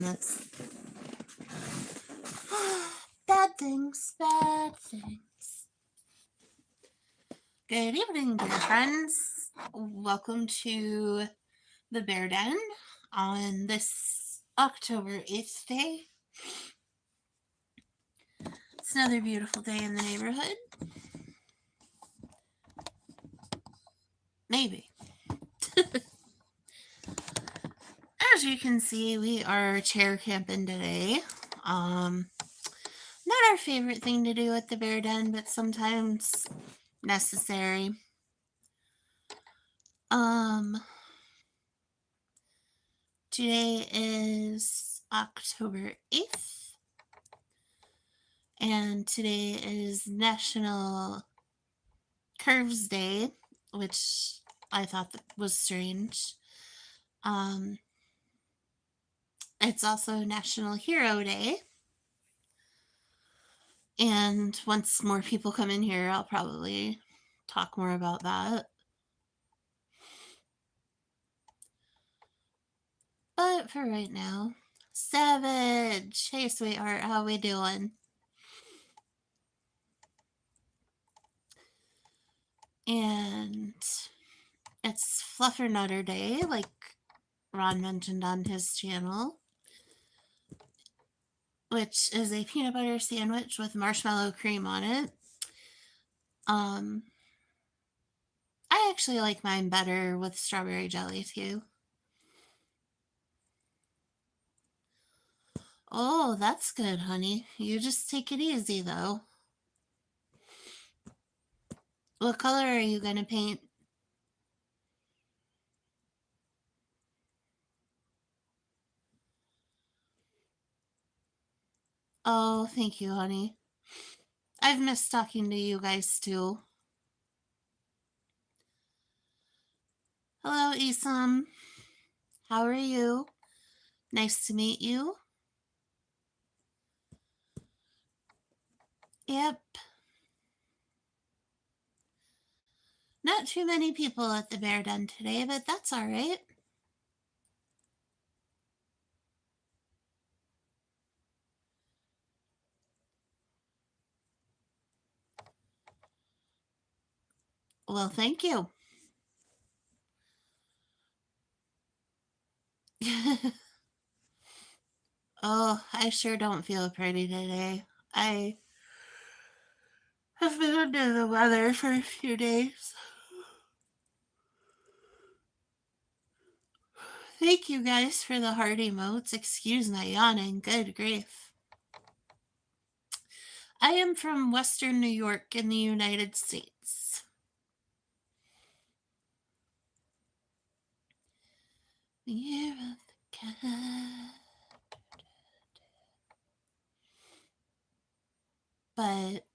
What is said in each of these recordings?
This. Bad things, bad things. Good evening, dear friends. Welcome to the Bear Den on this October 8th day. It's another beautiful day in the neighborhood. Maybe. As you can see, we are chair camping today. Not our favorite thing to do at the Bear Den, but sometimes necessary. Today is October 8th, and today is National Curves Day, which I thought was strange. It's also National Hero Day. And once more people come in here, I'll probably talk more about that. But for right now, Savage! Hey, sweetheart, how we doing? And it's Fluffernutter Day, like Ron mentioned on his channel, which is a peanut butter sandwich with marshmallow cream on it. I actually like mine better with strawberry jelly too. Oh, that's good, honey. You just take it easy, though. What color are you going to paint? Oh, thank you, honey. I've missed talking to you guys, too. Hello, Isam. How are you? Nice to meet you. Yep. Not too many people at the Bear Den today, but that's all right. Well, thank you. Oh, I sure don't feel pretty today. I have been under the weather for a few days. Thank you guys for the heart emotes. Excuse my yawning. Good grief. I am from Western New York in the United States. The year of the cat. But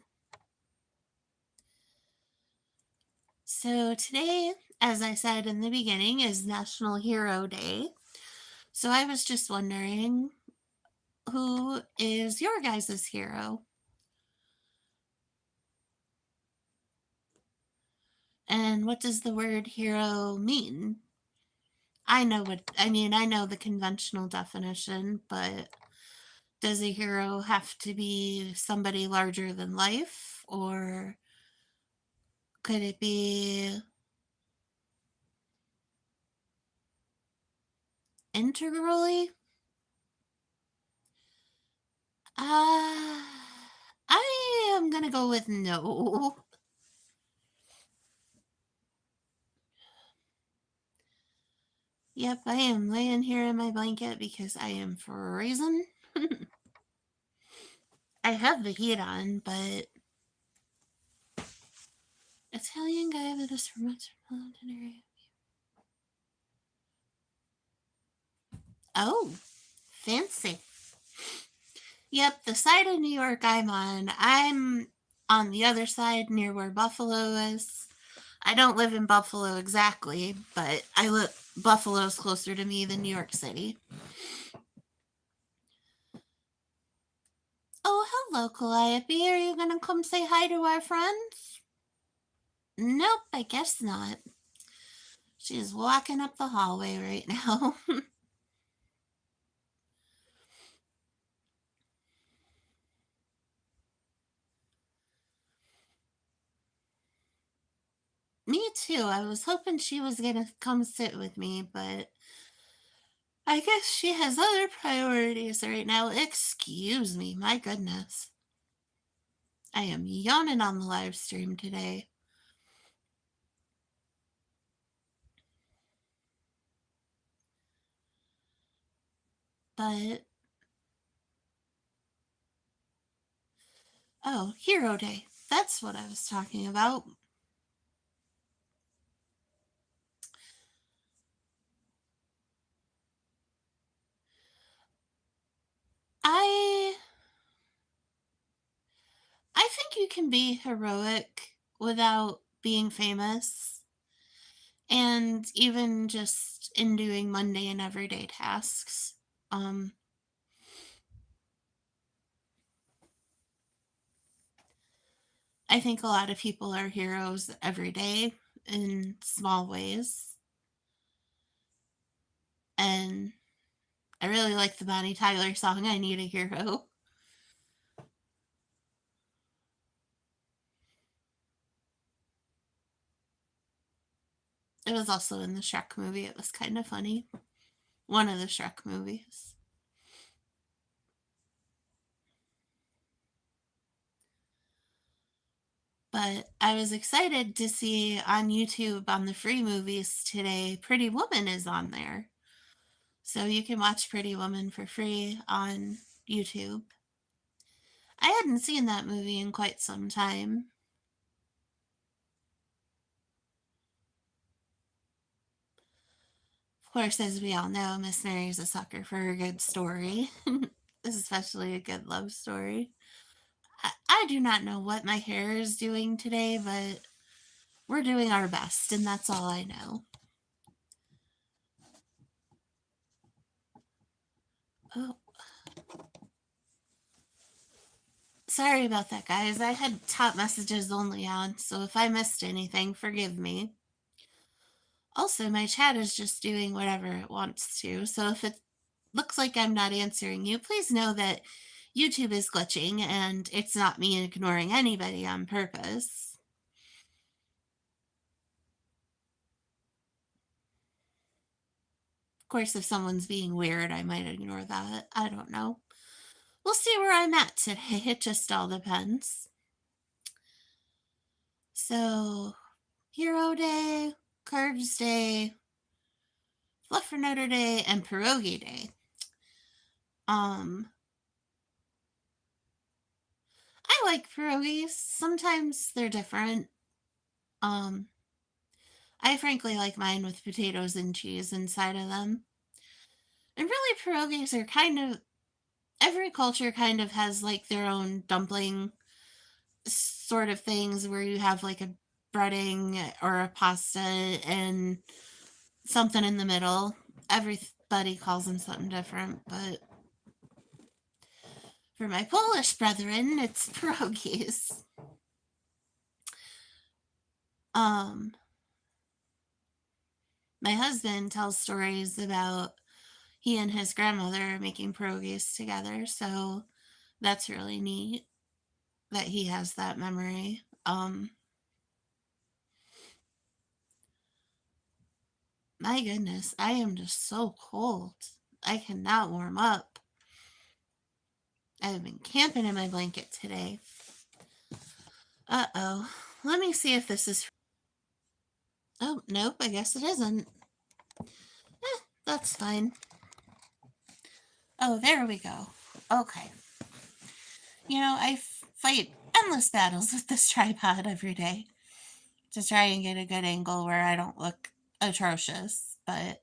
so today, as I said in the beginning, is National Hero Day. So I was just wondering, who is your guys' hero? And what does the word hero mean? I know the conventional definition, but does a hero have to be somebody larger than life, or could it be integrally? I am gonna go with no. Yep, I am laying here in my blanket because I am freezing. I have the heat on, but Italian guy that is from Metropolitan area. Oh, fancy. Yep, the side of New York I'm on the other side near where Buffalo is. I don't live in Buffalo exactly, but Buffalo's closer to me than New York City. Oh, hello, Calliope. Are you gonna come say hi to our friends? Nope, I guess not. She's walking up the hallway right now. Me too. I was hoping she was gonna come sit with me, but I guess she has other priorities right now. Excuse me, my goodness. I am yawning on the live stream today. But, oh, Hero Day. That's what I was talking about. I I think you can be heroic without being famous, and even just in doing mundane everyday tasks. Um I think a lot of people are heroes every day in small ways. And I really like the Bonnie Tyler song, I Need a Hero. It was also in the Shrek movie. It was kind of funny. One of the Shrek movies. But I was excited to see on YouTube on the free movies today, Pretty Woman is on there. So you can watch Pretty Woman for free on YouTube. I hadn't seen that movie in quite some time. Of course, as we all know, Miss Mary's a sucker for a good story, especially a good love story. I do not know what my hair is doing today, but we're doing our best, and that's all I know. Oh, sorry about that, guys. I had top messages only on, so if I missed anything, forgive me. Also, my chat is just doing whatever it wants to, so if it looks like I'm not answering you, please know that YouTube is glitching and it's not me ignoring anybody on purpose. Of course, if someone's being weird, I might ignore that. I don't know. We'll see where I'm at today. It just all depends. So, Hero Day, Curves Day, Fluffernutter Day, and Pierogi Day. I like pierogies. Sometimes they're different. Um, I frankly like mine with potatoes and cheese inside of them. And really, pierogies are kind of every culture kind of has like their own dumpling sort of things where you have like a breading or a pasta and something in the middle. Everybody calls them something different, but for my Polish brethren, it's pierogies. Um, my husband tells stories about he and his grandmother making pierogies together, so that's really neat that he has that memory. My goodness, I am just so cold. I cannot warm up. I've been camping in my blanket today. Uh-oh. Let me see if this is... Oh, nope, I guess it isn't. That's fine. Oh, there we go. Okay. You know, I fight endless battles with this tripod every day to try and get a good angle where I don't look atrocious. But,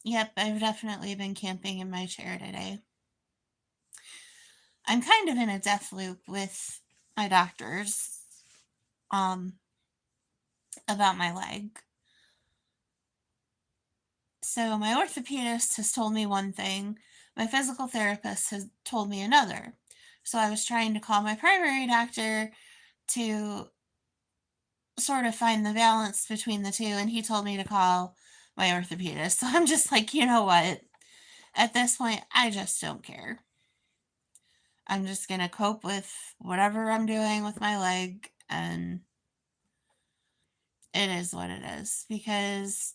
yep, I've definitely been camping in my chair today. I'm kind of in a death loop with my doctors about my leg. So my orthopedist has told me one thing, my physical therapist has told me another. So I was trying to call my primary doctor to sort of find the balance between the two, and he told me to call my orthopedist. So I'm just like, you know what? At this point, I just don't care. I'm just going to cope with whatever I'm doing with my leg and it is what it is, because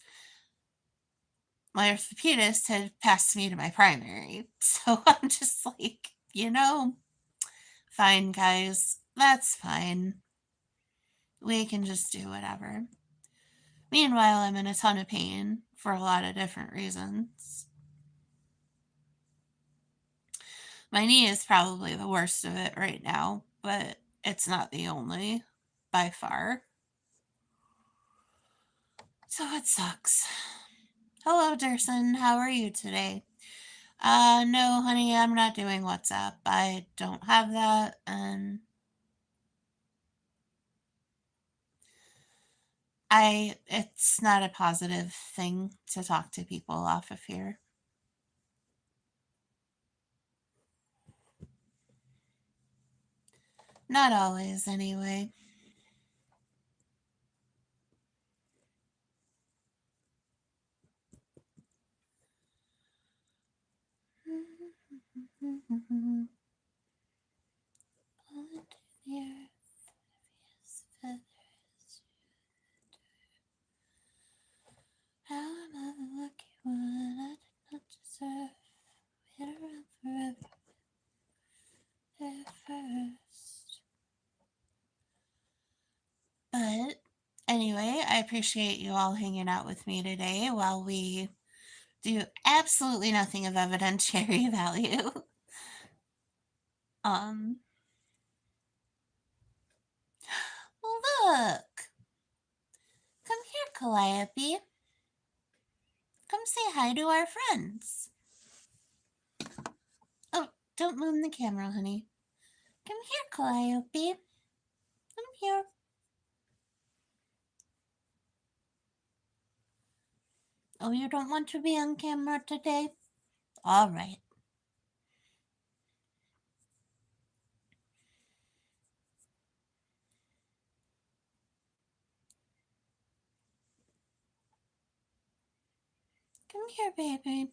my orthopedist had passed me to my primary. So I'm just like, fine, guys, that's fine. We can just do whatever. Meanwhile, I'm in a ton of pain for a lot of different reasons. My knee is probably the worst of it right now, but it's not the only by far. So it sucks. Hello, Durson. How are you today? No, honey, I'm not doing WhatsApp. I don't have that, and it's not a positive thing to talk to people off of here. Not always, anyway. How am I the lucky one? I did not deserve. Wait around forever at first. But anyway, I appreciate you all hanging out with me today while we do absolutely nothing of evidentiary value. Um, Look, come here, Calliope. Come say hi to our friends. Oh, don't move the camera, honey. Come here, Calliope. Come here. Oh, you don't want to be on camera today? All right. Come here, baby.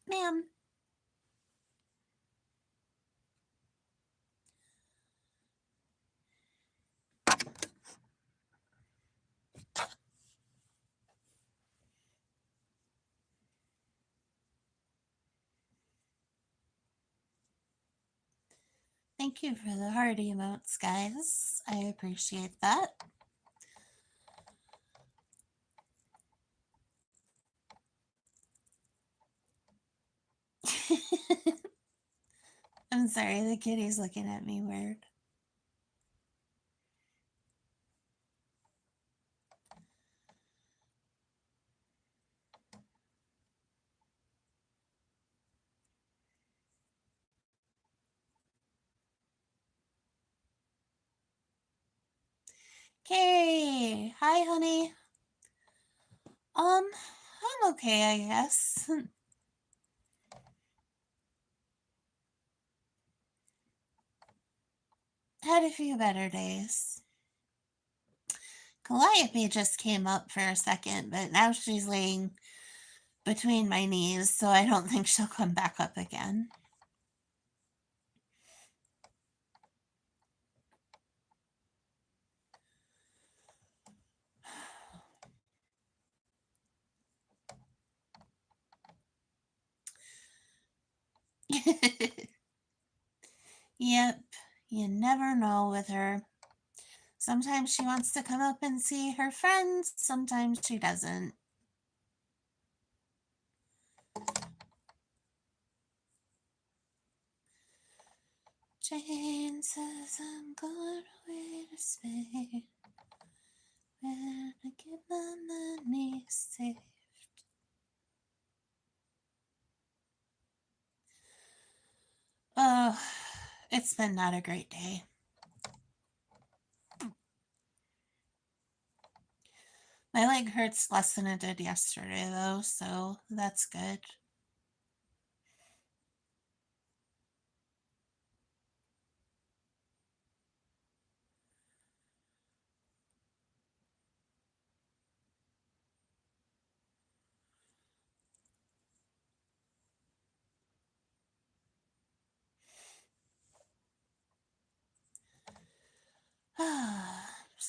Ma'am. Thank you for the heart emotes, guys. I appreciate that. I'm sorry, the kitty's looking at me weird. Carrie, hi, honey. I'm okay, I guess. Had a few better days. Calliope just came up for a second, but now she's laying between my knees, so I don't think she'll come back up again. Yep, you never know with her. Sometimes she wants to come up and see her friends, sometimes she doesn't. Jane says I'm going away to Spain when I get my money saved. Oh, it's been not a great day. My leg hurts less than it did yesterday, though, so that's good.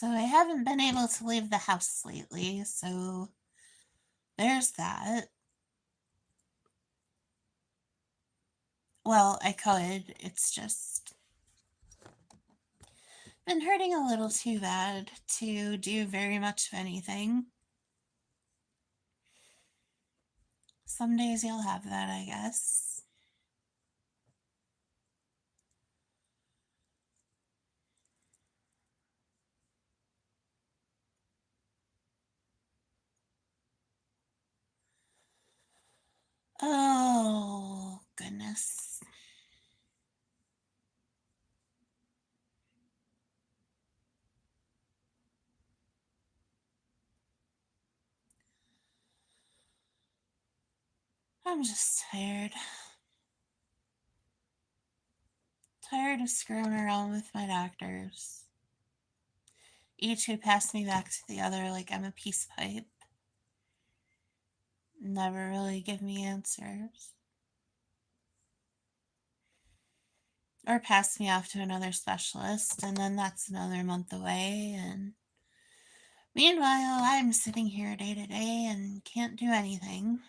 So I haven't been able to leave the house lately, so there's that. Well, I could. It's just been hurting a little too bad to do very much of anything. Some days you'll have that, I guess. Oh, goodness. I'm just tired. Tired of screwing around with my doctors. Each who pass me back to the other like I'm a peace pipe. Never really give me answers. Or pass me off to another specialist, and then that's another month away. And meanwhile, I'm sitting here day to day and can't do anything.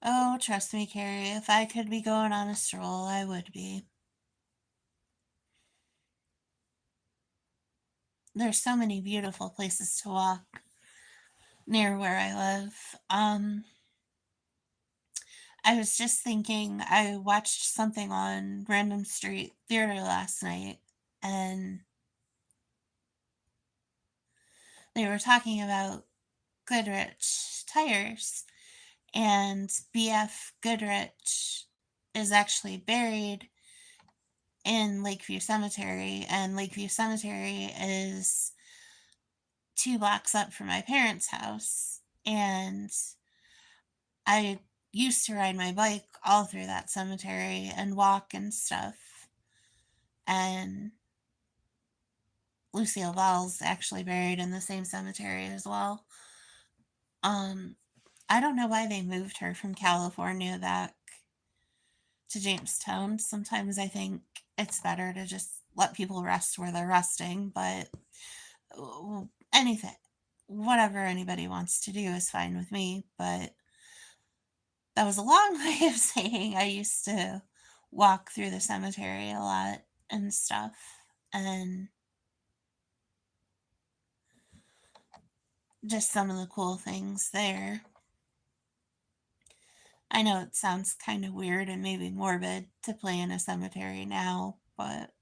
Oh, trust me, Carrie, if I could be going on a stroll, I would be. There's so many beautiful places to walk near where I live. I was just thinking, I watched something on Random Street Theater last night, and they were talking about Goodrich tires, and BF Goodrich is actually buried in Lakeview Cemetery, and Lakeview Cemetery is 2 blocks up from my parents' house. And I used to ride my bike all through that cemetery and walk and stuff. And Lucille Ball's actually buried in the same cemetery as well. Um, I don't know why they moved her from California back to Jamestown. Sometimes I think it's better to just let people rest where they're resting, but anything, whatever anybody wants to do is fine with me. But that was a long way of saying I used to walk through the cemetery a lot and stuff. And just some of the cool things there. I know it sounds kind of weird and maybe morbid to play in a cemetery now, but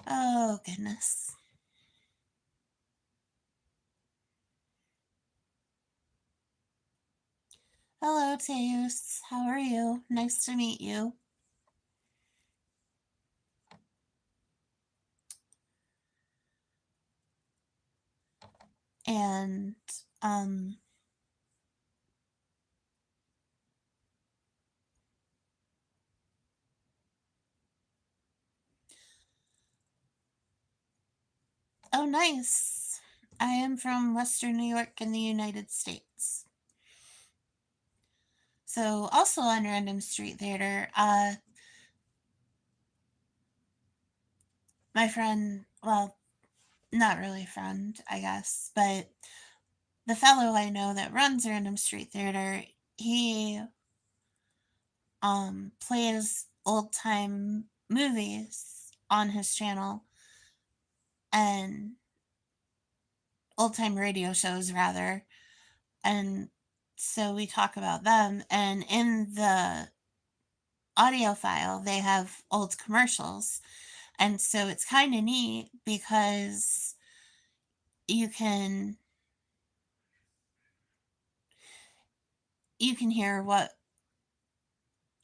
oh goodness. Hello, Teus. How are you? Nice to meet you. And, um, oh, nice. I am from Western New York in the United States. So, also on Random Street Theater, my friend, well, not really friend, I guess, but the fellow I know that runs Random Street Theater, he plays old time movies on his channel and old time radio shows rather. And so we talk about them, and in the audio file they have old commercials, and so it's kind of neat because you can you can hear what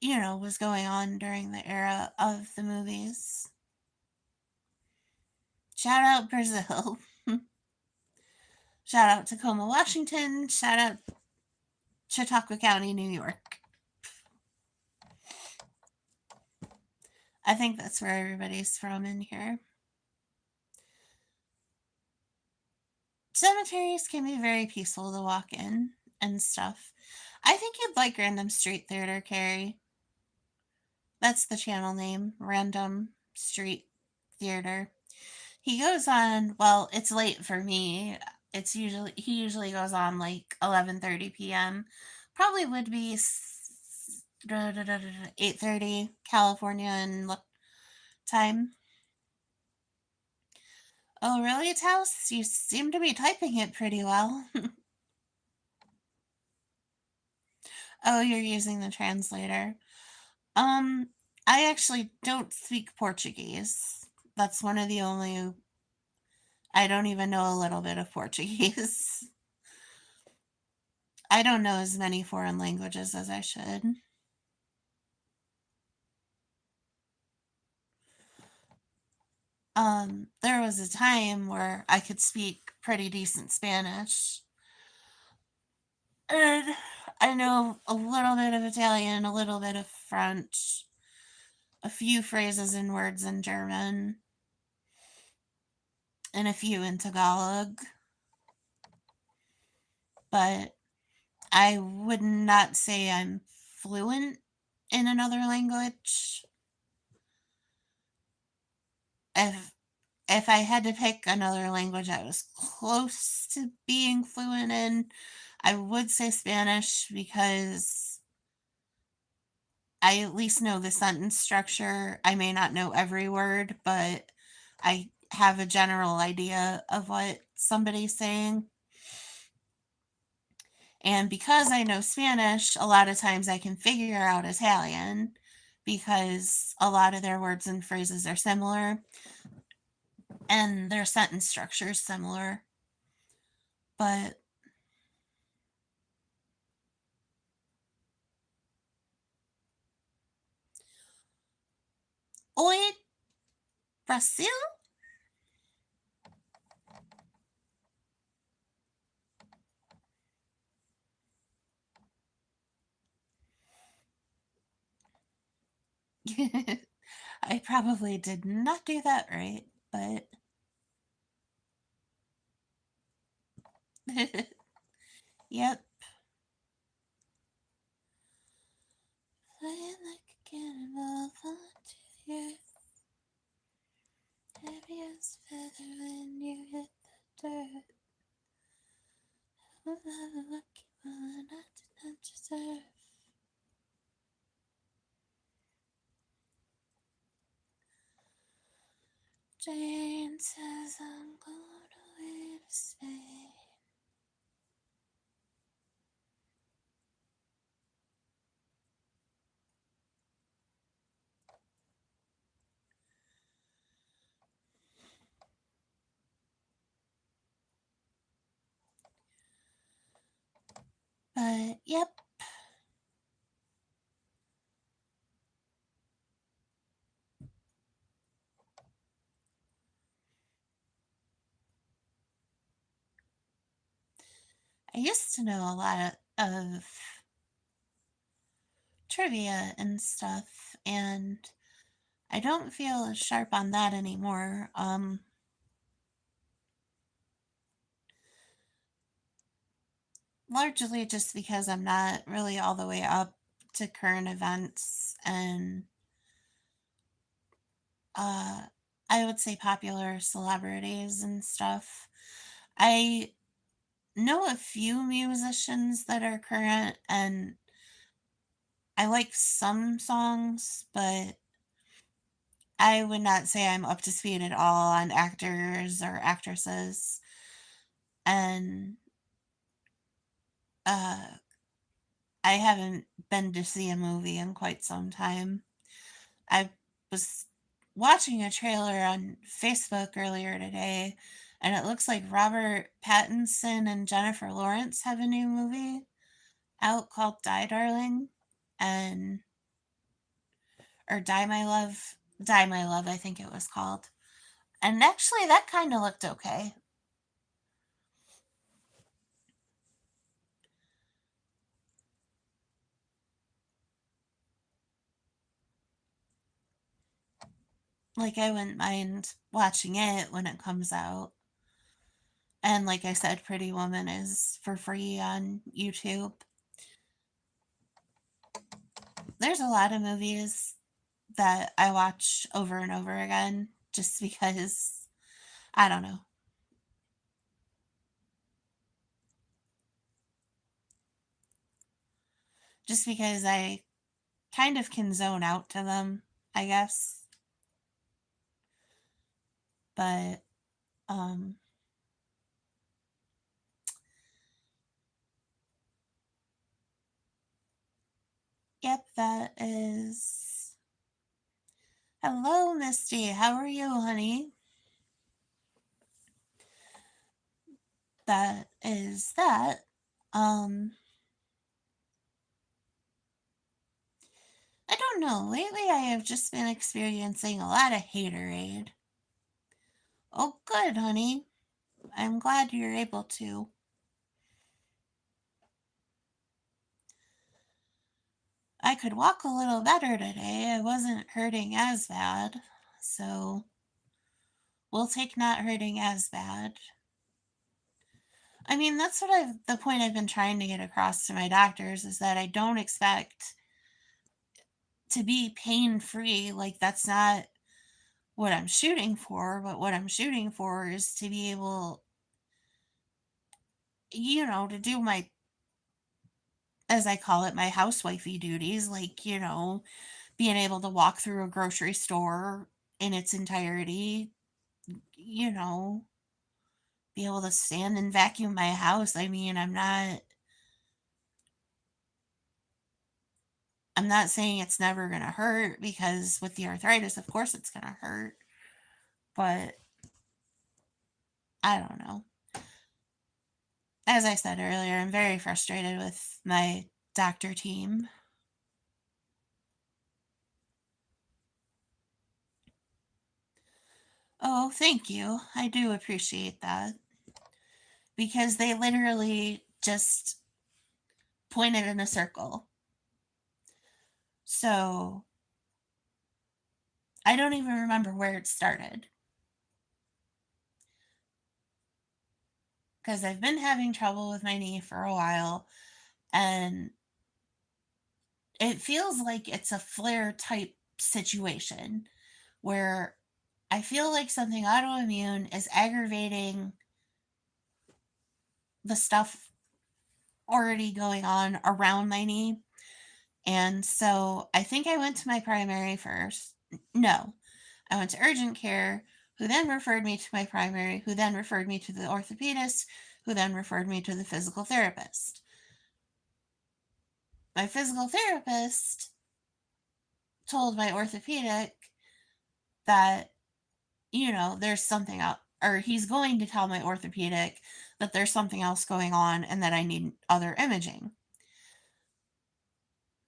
was going on during the era of the movies. Shout out Brazil. Shout out Tacoma, Washington. Shout out Chautauqua County, New York. I think that's where everybody's from in here. Cemeteries can be very peaceful to walk in and stuff. I think you'd like Random Street Theater, Carrie. That's the channel name, Random Street Theater. He goes on, well, it's late for me. He usually goes on like 11:30 p.m. Probably would be 8:30 California time. Oh, really, Taos? You seem to be typing it pretty well. Oh, you're using the translator. Um, I actually don't speak Portuguese. That's one of the only. I don't even know a little bit of Portuguese. I don't know as many foreign languages as I should. There was a time where I could speak pretty decent Spanish. And I know a little bit of Italian, a little bit of French, a few phrases and words in German, and a few in Tagalog. But I would not say I'm fluent in another language. If if I had to pick another language I was close to being fluent in, I would say Spanish because I at least know the sentence structure. I may not know every word, but I have a general idea of what somebody's saying. And because I know Spanish, a lot of times I can figure out Italian because a lot of their words and phrases are similar and their sentence structure is similar. But oi, Brazil? I probably did not do that right, but yep. Flying like a cannonball, falling to the earth. Heavy as feather when you hit the dirt. I'm a lucky one I did not deserve. Jane says I'm going away to Spain. But yep, I used to know a lot of trivia and stuff, and I don't feel as sharp on that anymore. Largely just because I'm not really all the way up to current events and uh I would say popular celebrities and stuff. I know a few musicians that are current and I like some songs, but I would not say I'm up to speed at all on actors or actresses. And uh I haven't been to see a movie in quite some time. I was watching a trailer on Facebook earlier today, and it looks like Robert Pattinson and Jennifer Lawrence have a new movie out called Die Darling and or Die My Love. Die My Love, I think it was called. And actually that kind of looked okay. Like, I wouldn't mind watching it when it comes out. And like I said, Pretty Woman is for free on YouTube. There's a lot of movies that I watch over and over again just because I don't know. Just because I kind of can zone out to them, I guess. But um yep, that is. Hello, Misty. How are you, honey? That is that. Um I don't know. Lately I have just been experiencing a lot of haterade. Oh, good, honey. I'm glad you're able to. I could walk a little better today. I wasn't hurting as bad. So we'll take not hurting as bad. I mean, that's the point I've been trying to get across to my doctors is that I don't expect to be pain free. Like, that's not what I'm shooting for, but what I'm shooting for is to be able, to do my, as I call it, my housewifey duties, like, being able to walk through a grocery store in its entirety, you know, be able to stand and vacuum my house. I mean, I'm not saying it's never going to hurt because with the arthritis, of course it's going to hurt, but I don't know. As I said earlier, I'm very frustrated with my doctor team. Oh, thank you. I do appreciate that because they literally just pointed in a circle. So I don't even remember where it started because I've been having trouble with my knee for a while and it feels like it's a flare type situation where I feel like something autoimmune is aggravating the stuff already going on around my knee. And so I think I went to my primary first. No, I went to urgent care, who then referred me to my primary, who then referred me to the orthopedist, who then referred me to the physical therapist. My physical therapist told my orthopedic that, there's something up, or he's going to tell my orthopedic that there's something else going on and that I need other imaging.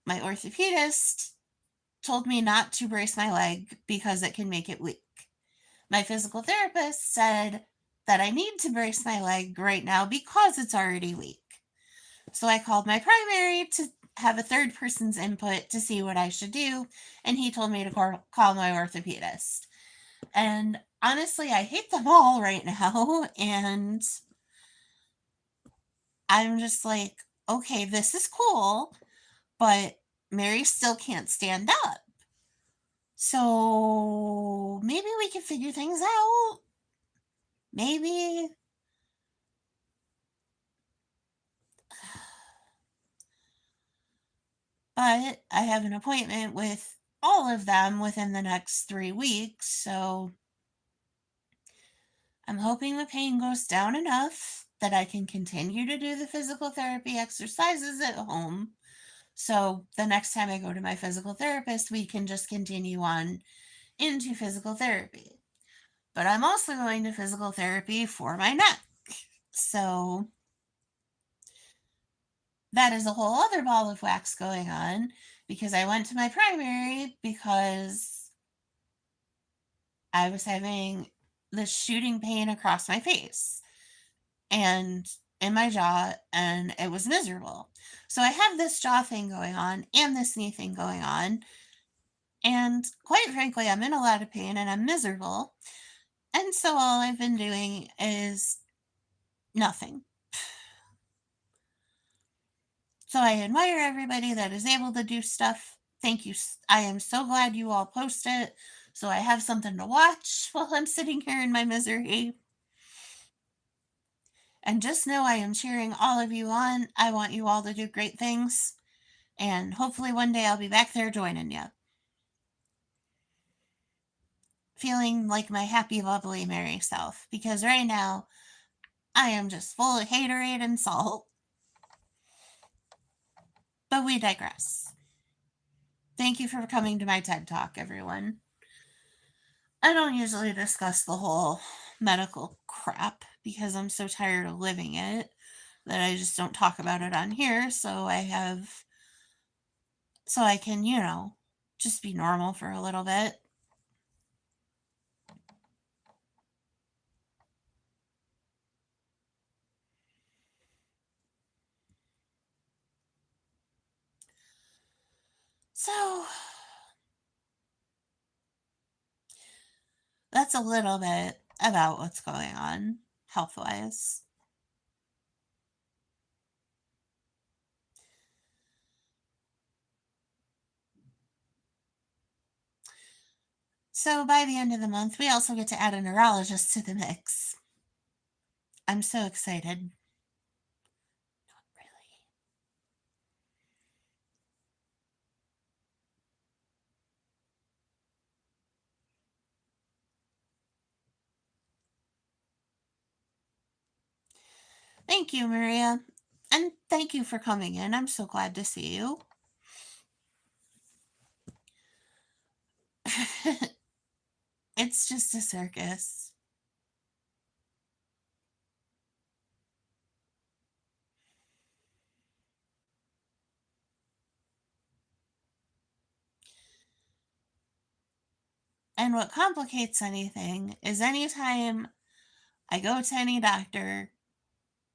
My orthopedist told me not to brace my leg because it can make it weak. My physical therapist said that I need to brace my leg right now because it's already weak. So I called my primary to have a third person's input to see what I should do, and he told me to call my orthopedist. And honestly, I hate them all right now, and I'm just like, okay, this is cool, but Mary still can't stand up. So maybe we can figure things out. Maybe. But I have an appointment with all of them within the next 3 weeks, so I'm hoping the pain goes down enough that I can continue to do the physical therapy exercises at home. So the next time I go to my physical therapist, we can just continue on into physical therapy. But I'm also going to physical therapy for my neck. So that is a whole other ball of wax going on because I went to my primary because I was having this shooting pain across my face and in my jaw, and it was miserable. So I have this jaw thing going on and this knee thing going on, And quite frankly, I'm in a lot of pain and I'm miserable. And so all I've been doing is nothing. So I admire everybody that is able to do stuff. Thank you. I am so glad you all post it. So I have something to watch while I'm sitting here in my misery. And just know I am cheering all of you on. I want you all to do great things. And hopefully one day I'll be back there joining you. Feeling like my happy, lovely, merry self. Because right now, I am just full of haterade and salt. But we digress. Thank you for coming to my TED Talk, everyone. I don't usually discuss the whole medical crap because I'm so tired of living it that I just don't talk about it on here. So I can, just be normal for a little bit. So that's a little bit about what's going on health wise. So by the end of the month, we also get to add a neurologist to the mix. I'm so excited. Not really. Thank you, Maria. And thank you for coming in. I'm so glad to see you. It's just a circus. And what complicates anything is anytime I go to any doctor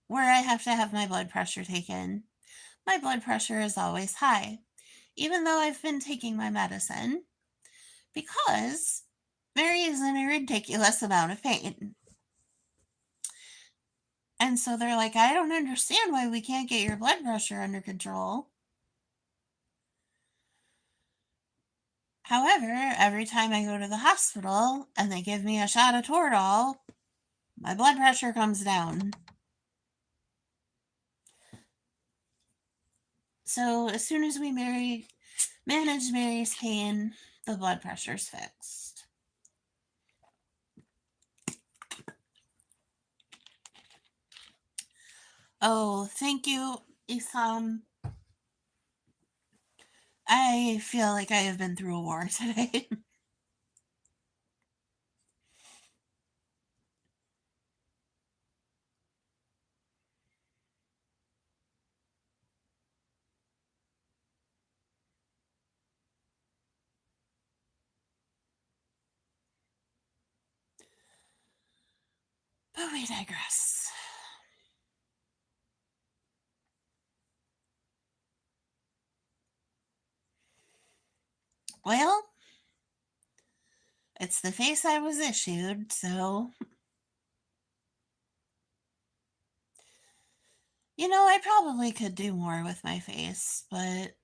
where I have to have my blood pressure taken, my blood pressure is always high, even though I've been taking my medicine, because Mary is in a ridiculous amount of pain. And so they're like, I don't understand why we can't get your blood pressure under control. However, every time I go to the hospital and they give me a shot of Toradol, my blood pressure comes down. So as soon as we manage Mary's pain, the blood pressure's fixed. Oh, thank you, Isam. I feel like I have been through a war today. But we digress. Well, it's the face I was issued, so. I probably could do more with my face, but.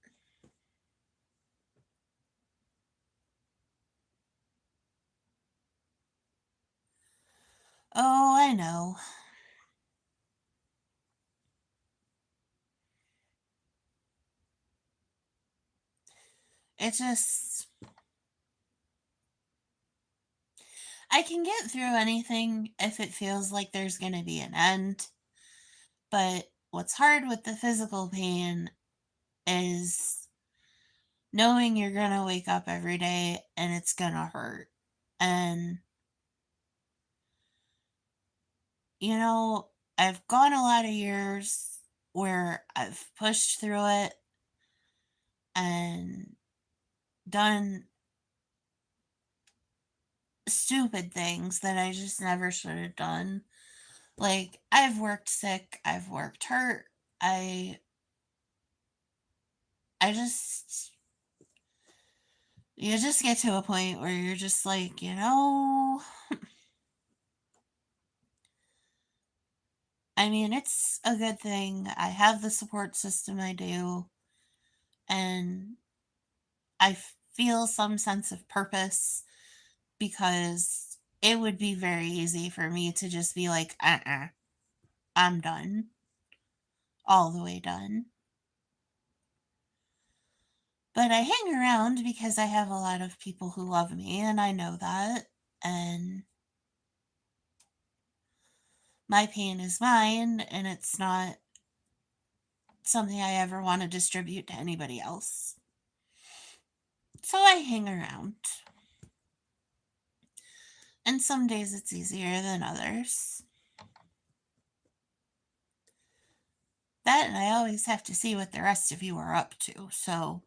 Oh, I know. It just. I can get through anything if it feels like there's going to be an end. But what's hard with the physical pain is knowing you're going to wake up every day and it's going to hurt. And, you know, I've gone a lot of years where I've pushed through it and done stupid things that I just never should have done. Like, I've worked sick, I've worked hurt. I just You just get to a point where you're just like, I mean, it's a good thing. I have the support system I do, and I feel some sense of purpose because it would be very easy for me to just be like, I'm done, all the way done. But I hang around because I have a lot of people who love me, and I know that. And my pain is mine, and it's not something I ever want to distribute to anybody else. So I hang around. And some days it's easier than others. That and I always have to see what the rest of you are up to. So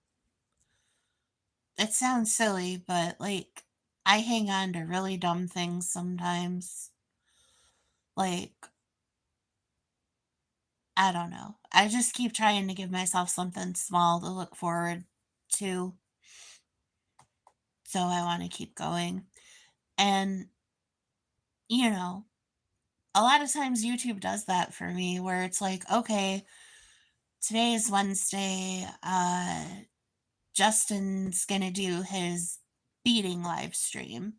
it sounds silly, but like I hang on to really dumb things sometimes. Like, I don't know. I just keep trying to give myself something small to look forward to. So I want to keep going. And, you know, a lot of times YouTube does that for me where it's like, okay, today is Wednesday. Justin's going to do his beating live stream.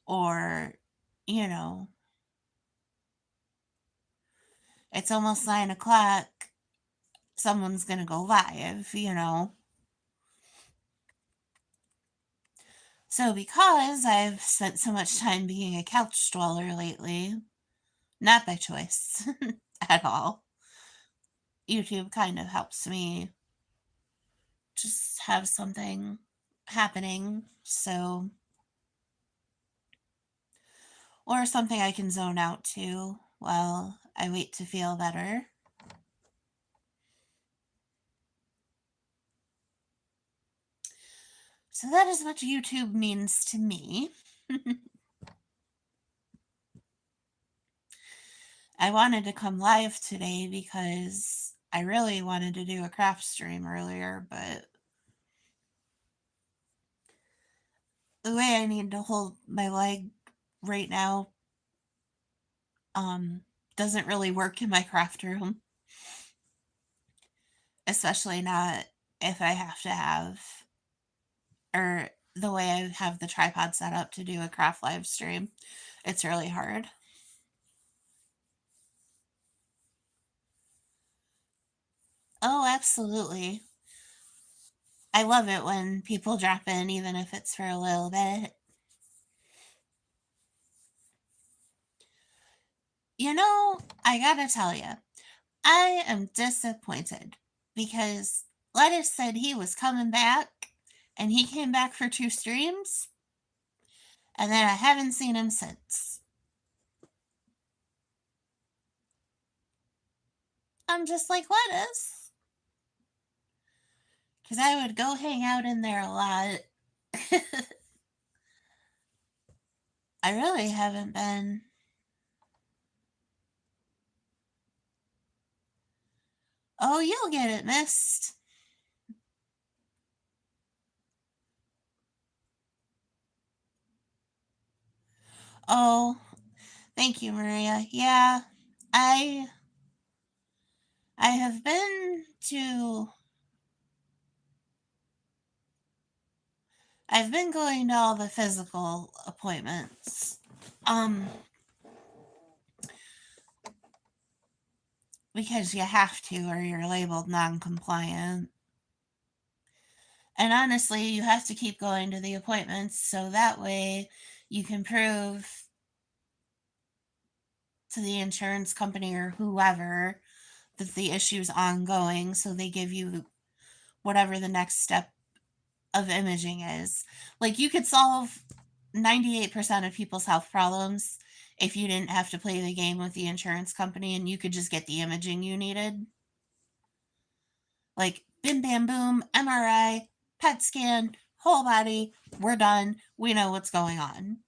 Or, you know, it's almost 9 o'clock. Someone's going to go live. So, because I've spent so much time being a couch dweller lately, not by choice at all, YouTube kind of helps me just have something happening. So, or something I can zone out to while I wait to feel better. So, that is what YouTube means to me. I wanted to come live today because I really wanted to do a craft stream earlier, but the way I need to hold my leg right now um doesn't really work in my craft room, especially not if I have to have or the way I have the tripod set up to do a craft live stream. It's really hard. Oh, absolutely. I love it when people drop in, even if it's for a little bit. I gotta tell you, I am disappointed because Lettuce said he was coming back and he came back for 2 streams and then I haven't seen him since. I'm just like, Lettuce. Because I would go hang out in there a lot. I really haven't been. Oh, you'll get it, missed. Oh, thank you, Maria. Yeah, I I have been to I've been going to all the physical appointments. Um because you have to or you're labeled non-compliant. And honestly, you have to keep going to the appointments so that way you can prove to the insurance company or whoever that the issue is ongoing so they give you whatever the next step of imaging is. Like you could solve 98% of people's health problems if you didn't have to play the game with the insurance company and you could just get the imaging you needed. Like bim bam boom, MRI, PET scan, whole body, we're done. We know what's going on.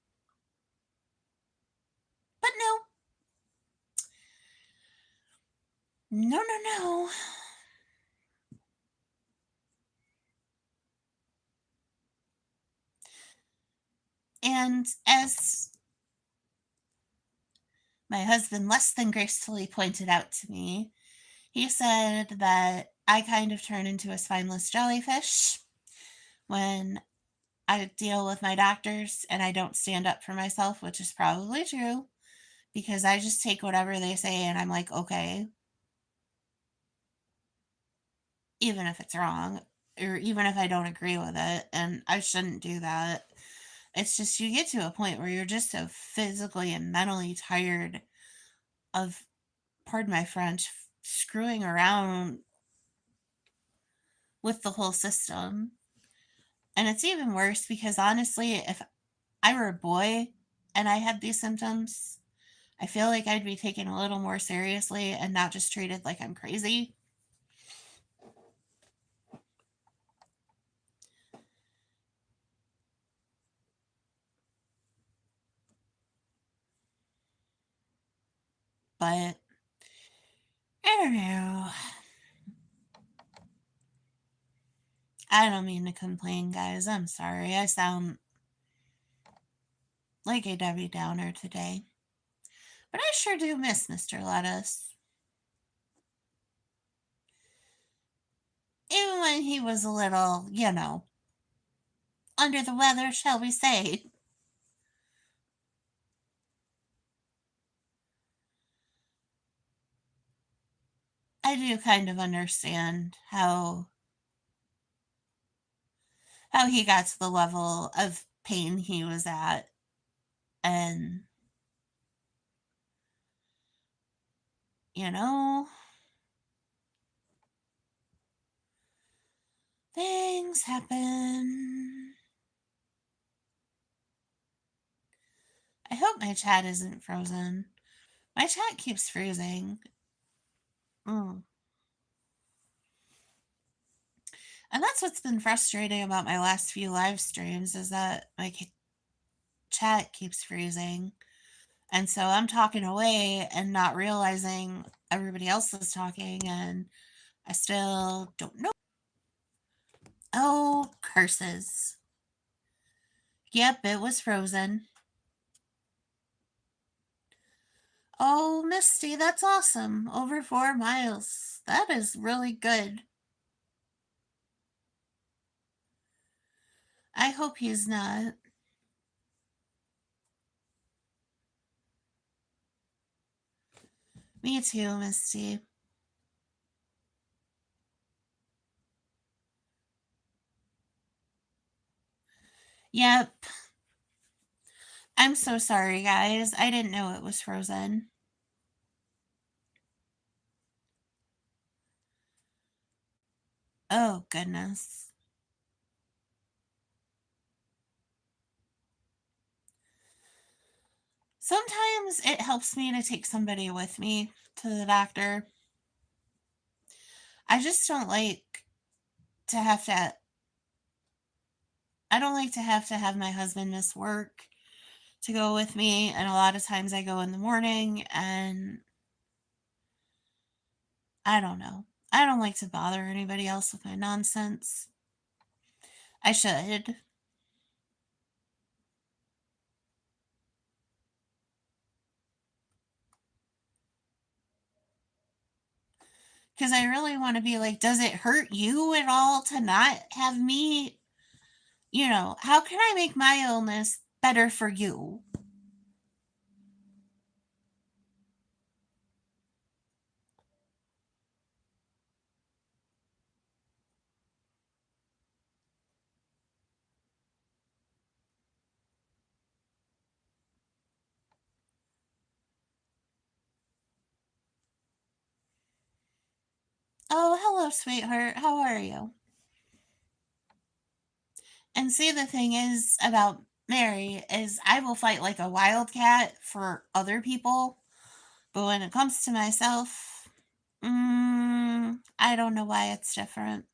But no. No, no, no. And as my husband less than gracefully pointed out to me, he said that I kind of turn into a spineless jellyfish when I deal with my doctors and I don't stand up for myself, which is probably true because I just take whatever they say and I'm like, okay, even if it's wrong or even if I don't agree with it. And I shouldn't do that. It's just you get to a point where you're just so physically and mentally tired of, pardon my French, screwing around with the whole system. And it's even worse because honestly, if I were a boy and I had these symptoms, I feel like I'd be taken a little more seriously and not just treated like I'm crazy. But I don't know. I don't mean to complain, guys. I'm sorry. I sound like a Debbie Downer today. But I sure do miss Mr. Lettuce. Even when he was a little, under the weather, shall we say. I do kind of understand how he got to the level of pain he was at. And, you know, things happen. I hope my chat isn't frozen. My chat keeps freezing. Mm. And that's what's been frustrating about my last few live streams is that my chat keeps freezing. And so I'm talking away and not realizing everybody else is talking, and I still don't know. Oh, curses. Yep, it was frozen. Oh, Misty, that's awesome. Over 4 miles. That is really good. I hope he's not. Me too, Misty. Yep. I'm so sorry, guys. I didn't know it was frozen. Oh, goodness. Sometimes it helps me to take somebody with me to the doctor. I just don't like to have to I don't like to have my husband miss work to go with me, and a lot of times I go in the morning and I don't know. I don't like to bother anybody else with my nonsense. I should. Because I really want to be like, does it hurt you at all to not have me? How can I make my illness better for you? Oh, hello, sweetheart. How are you? And see, the thing is about Mary is I will fight like a wildcat for other people, but when it comes to myself, I don't know why it's different.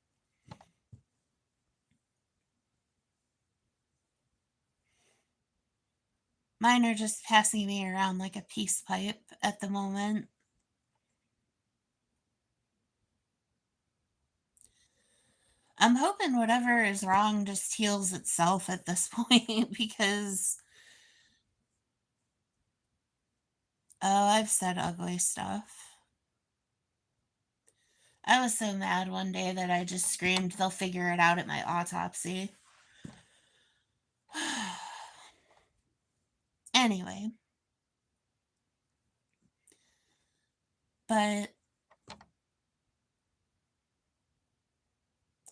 Mine are just passing me around like a peace pipe at the moment. I'm hoping whatever is wrong just heals itself at this point because, oh, I've said ugly stuff. I was so mad one day that I just screamed, they'll figure it out at my autopsy. Anyway, but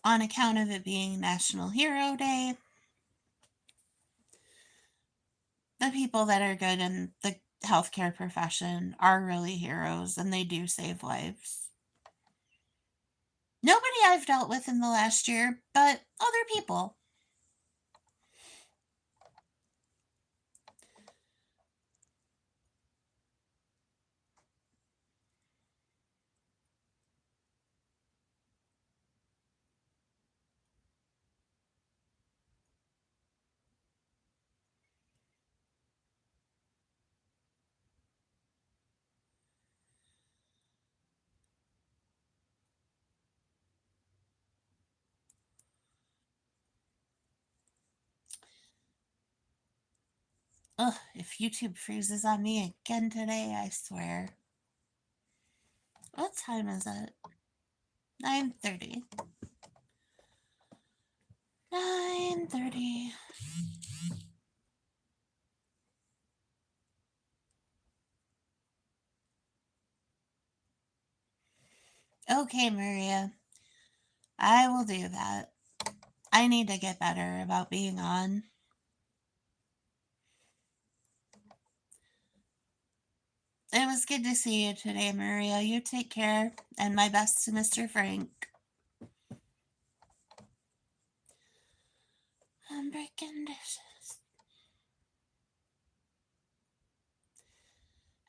on account of it being National Hero Day, the people that are good in the healthcare profession are really heroes and they do save lives. Nobody I've dealt with in the last year, but other people. Ugh, if YouTube freezes on me again today, I swear. What time is it? 9:30. 9:30. Okay, Maria. I will do that. I need to get better about being on. It was good to see you today, Maria. You take care, and my best to Mr. Frank. I'm breaking dishes.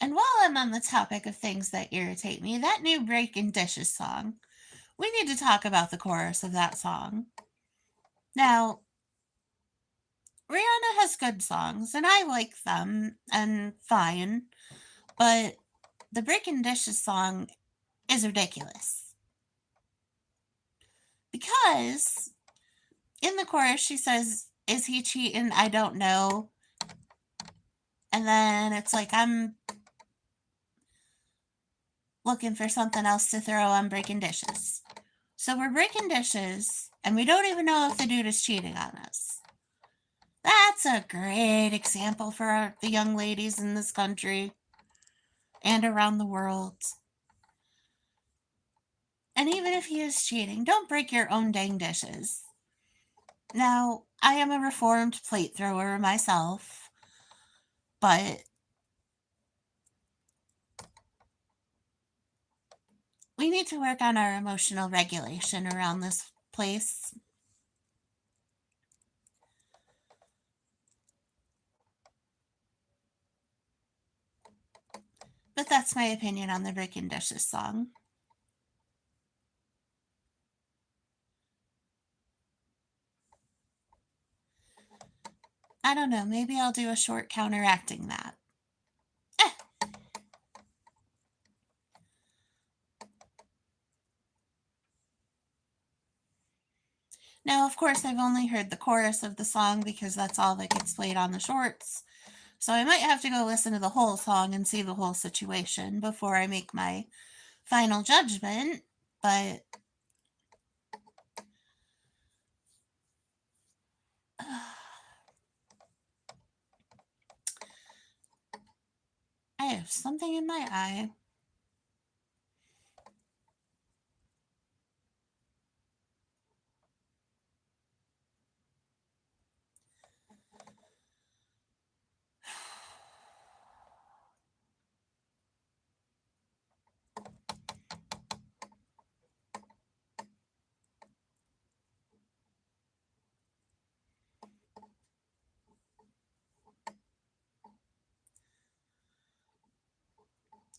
And while I'm on the topic of things that irritate me, that new Breaking Dishes song, we need to talk about the chorus of that song. Now, Rihanna has good songs, and I like them, and fine, but the Breaking Dishes song is ridiculous. Because in the chorus, she says, "Is he cheating? I don't know." And then it's like, I'm looking for something else to throw on Breaking Dishes. So we're breaking dishes, and we don't even know if the dude is cheating on us. That's a great example for the young ladies in this country and around the world. And even if he is cheating, don't break your own dang dishes. Now, I am a reformed plate thrower myself, but we need to work on our emotional regulation around this place. But that's my opinion on the Breaking Dishes song. I don't know, maybe I'll do a short counteracting that. Eh. Now, of course, I've only heard the chorus of the song because that's all that gets played on the shorts. So I might have to go listen to the whole song and see the whole situation before I make my final judgment. But I have something in my eye.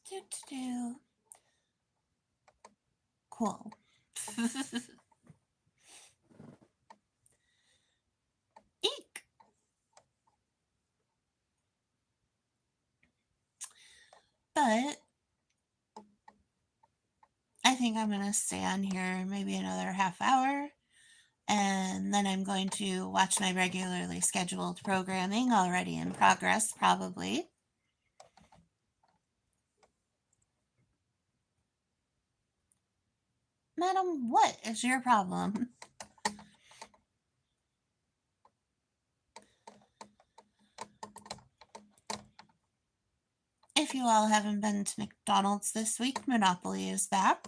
Do do do. Cool. Eek. But I think I'm gonna stay on here maybe another half hour And then I'm going to watch my regularly scheduled programming already in progress, probably. Madam, what is your problem? If you all haven't been to McDonald's this week, Monopoly is back.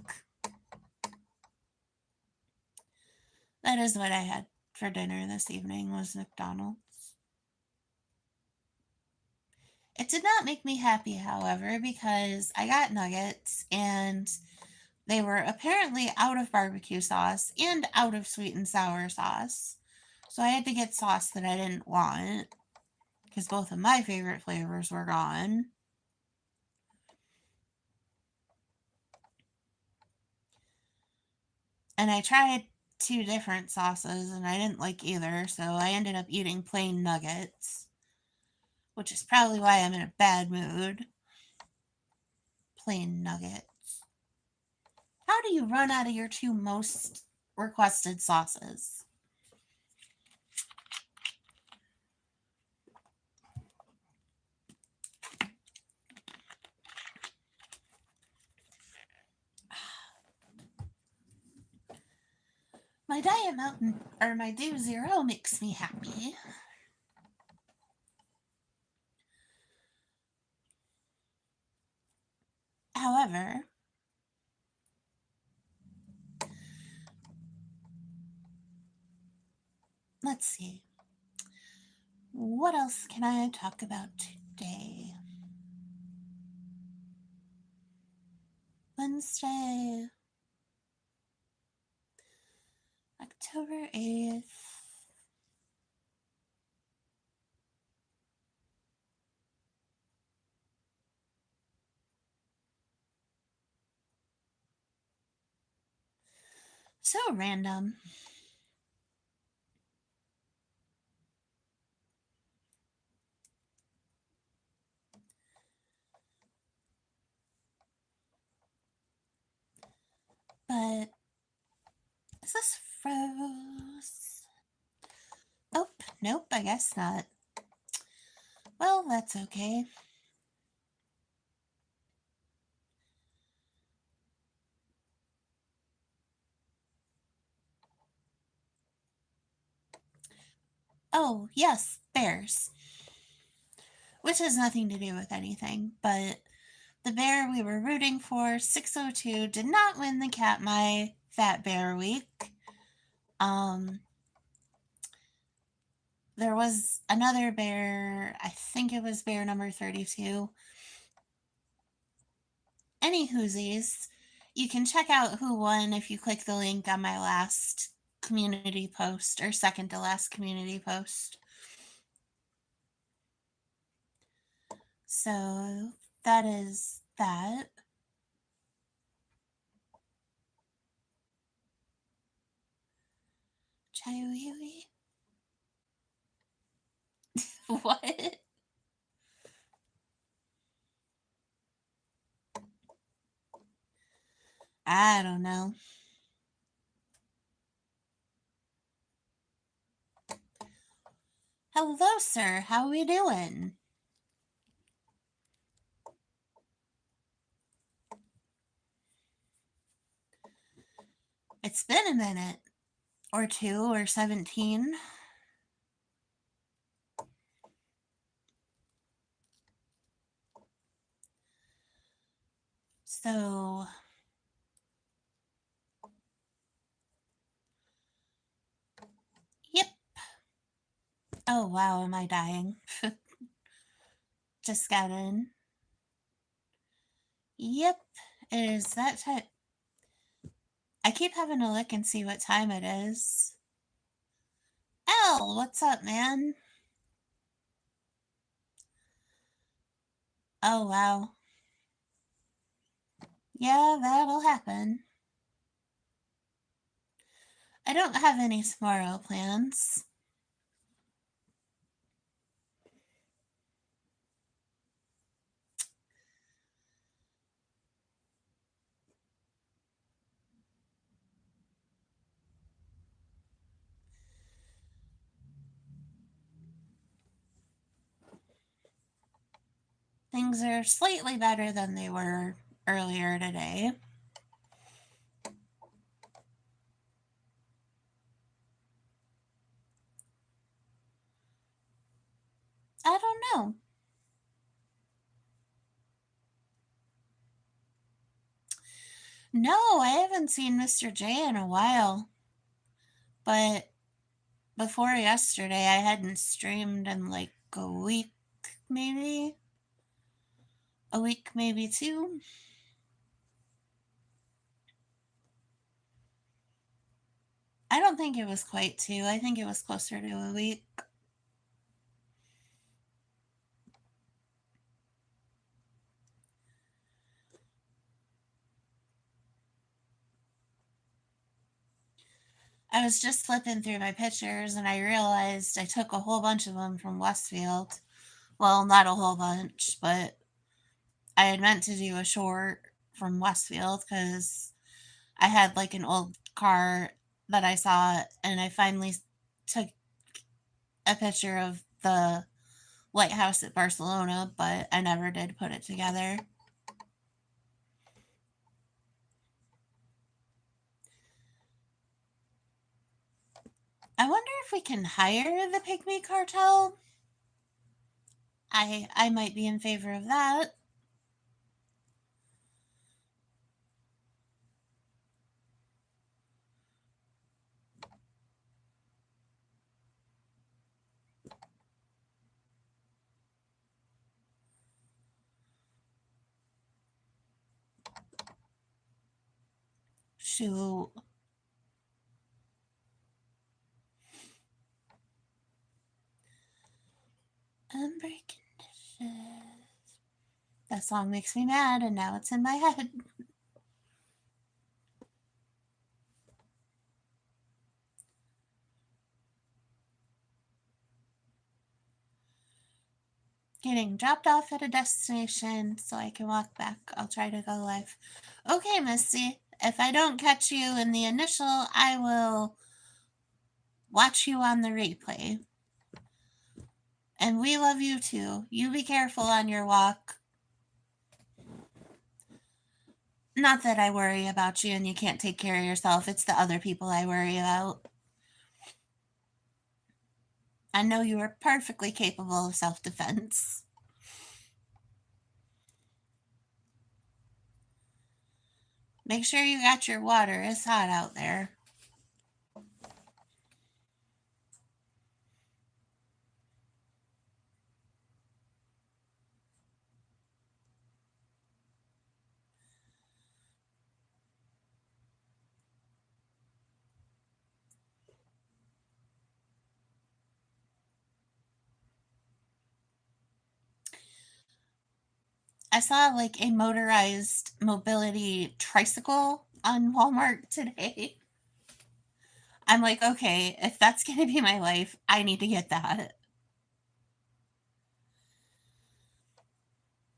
That is what I had for dinner this evening, was McDonald's. It did not make me happy, however, because I got nuggets and they were apparently out of barbecue sauce and out of sweet and sour sauce. So I had to get sauce that I didn't want because both of my favorite flavors were gone. And I tried two different sauces and I didn't like either, so I ended up eating plain nuggets, which is probably why I'm in a bad mood. Plain nuggets. How do you run out of your two most requested sauces? My Diet Mountain, or my Dew Zero, makes me happy. However, let's see. What else can I talk about today? Wednesday, October 8th. So random. But is this froze? Oh, nope, I guess not. Well, that's okay. Oh, yes, bears. Which has nothing to do with anything, but the bear we were rooting for, 602, did not win the Katmai Fat Bear Week. There was another bear, I think it was bear number 32. Any whoosies, you can check out who won if you click the link on my last community post, or second to last community post. So that is that. Chai What? I don't know. Hello, sir. How we doing? It's been a minute. Or two, or 17. So, yep. Oh, wow, am I dying? Just got in. Yep, it is that time. I keep having to look and see what time it is. L, what's up, man? Oh, wow. Yeah, that'll happen. I don't have any tomorrow plans. Things are slightly better than they were earlier today. I don't know. No, I haven't seen Mr. J in a while. But before yesterday, I hadn't streamed in like maybe. A week, maybe two. I don't think it was quite two. I think it was closer to a week. I was just flipping through my pictures and I realized I took a whole bunch of them from Westfield. Well, not a whole bunch, but I had meant to do a short from Westfield because I had like an old car that I saw and I finally took a picture of the lighthouse at Barcelona, but I never did put it together. I wonder if we can hire the Pygmy Cartel. I might be in favor of that. Shoot. Unbreaking dishes. That song makes me mad and now it's in my head. Getting dropped off at a destination so I can walk back. I'll try to go live. Okay, Misty. If I don't catch you in the initial, I will watch you on the replay. And we love you too. You be careful on your walk. Not that I worry about you and you can't take care of yourself. It's the other people I worry about. I know you are perfectly capable of self defense. Make sure you got your water. It's hot out there. I saw like a motorized mobility tricycle on Walmart today. I'm like, okay, if that's going to be my life, I need to get that.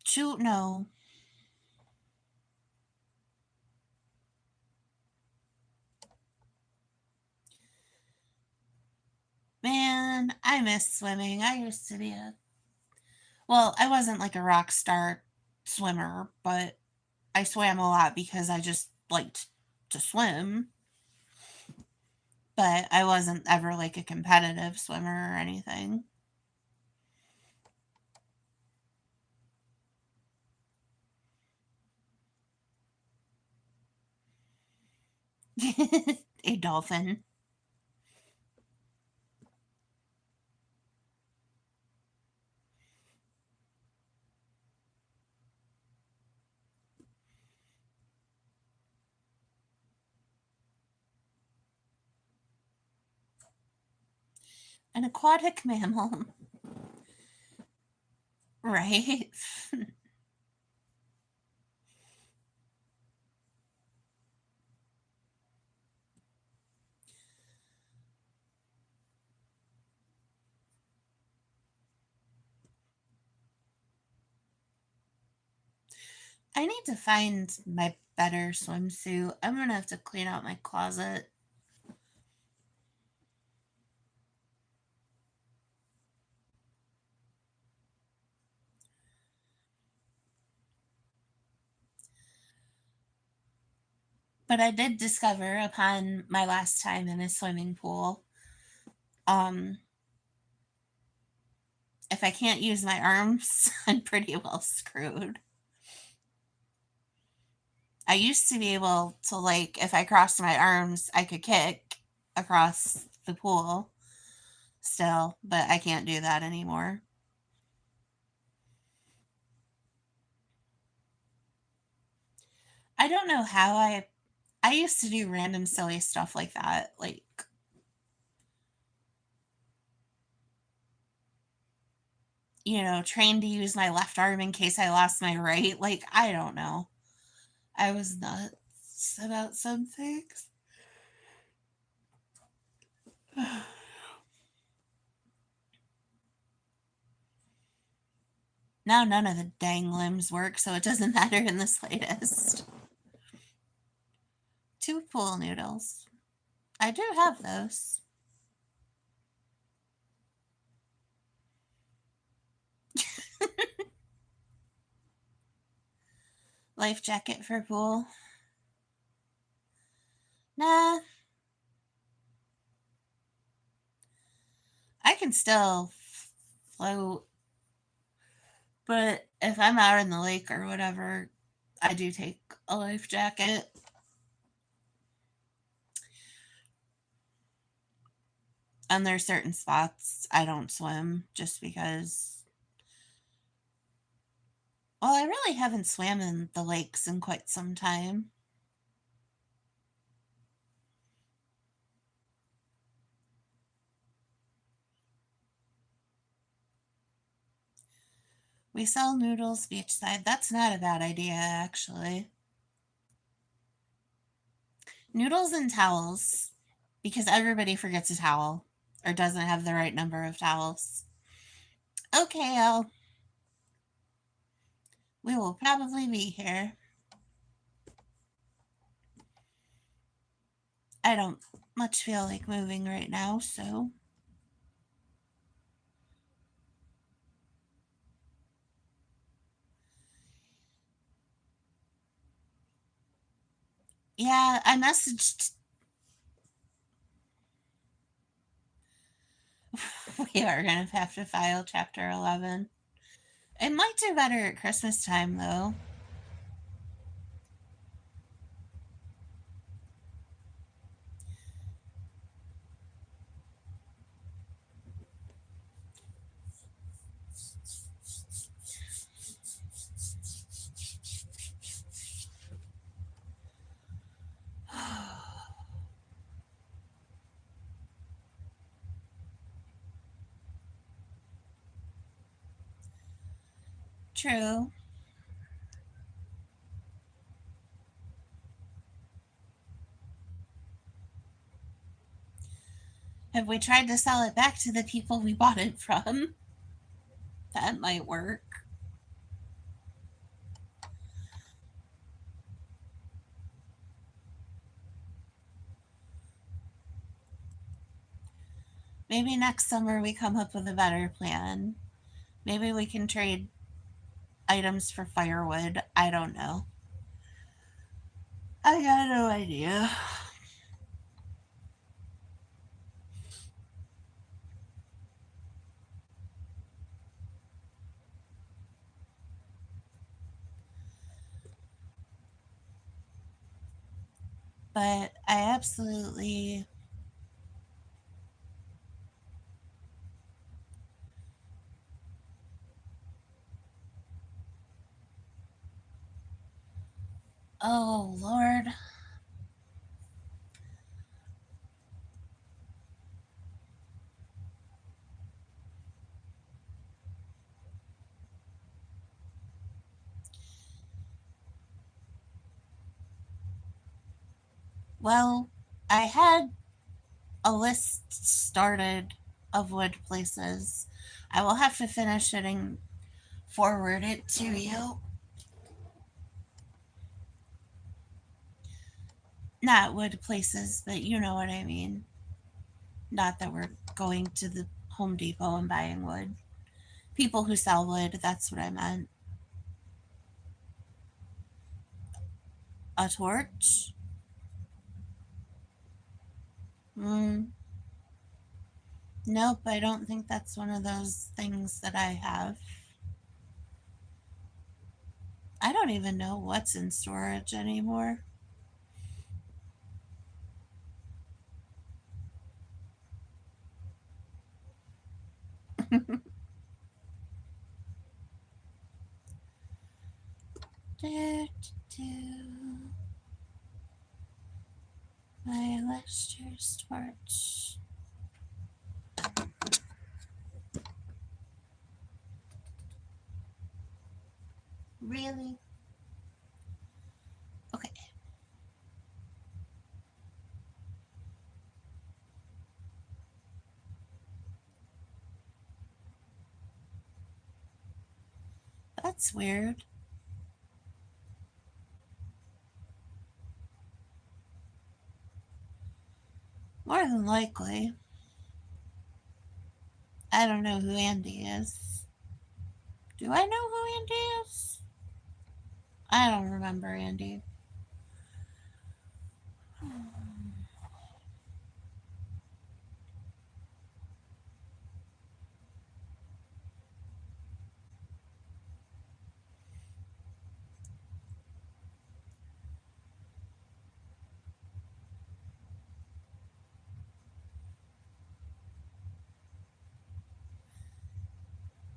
Shoot, no. Man, I miss swimming. I used to be well, I wasn't like a rock star swimmer, but I swam a lot because I just liked to swim. But I wasn't ever like a competitive swimmer or anything. A dolphin. An aquatic mammal. Right? I need to find my better swimsuit. I'm gonna have to clean out my closet. But I did discover upon my last time in a swimming pool, um, if I can't use my arms, I'm pretty well screwed. I used to be able to, like, if I crossed my arms, I could kick across the pool still, but I can't do that anymore. I don't know how I used to do random silly stuff like that, like, train to use my left arm in case I lost my right. Like, I don't know. I was nuts about some things. Now none of the dang limbs work, so it doesn't matter in the slightest. Two pool noodles. I do have those. Life jacket for pool. Nah, I can still float, but if I'm out in the lake or whatever, I do take a life jacket. And there's certain spots I don't swim just because, well, I really haven't swam in the lakes in quite some time. We sell noodles beachside. That's not a bad idea, actually. Noodles and towels, because everybody forgets a towel or doesn't have the right number of towels. Okay, we will probably be here. I don't much feel like moving right now, so yeah, I messaged. We are gonna have to file Chapter 11. It might do better at Christmas time, though. True. Have we tried to sell it back to the people we bought it from? That might work. Maybe next summer we come up with a better plan. Maybe we can trade items for firewood. I don't know. I got no idea. But I absolutely. Oh, Lord. Well, I had a list started of wood places. I will have to finish it and forward it to you. Not wood places, but you know what I mean. Not that we're going to the Home Depot and buying wood. People who sell wood, that's what I meant. A torch? Mm, nope, I don't think that's one of those things that I have. I don't even know what's in storage anymore. Do, do, my lustrous torch. Really? Okay. That's weird. More than likely. I don't know who Andy is. Do I know who Andy is? I don't remember Andy.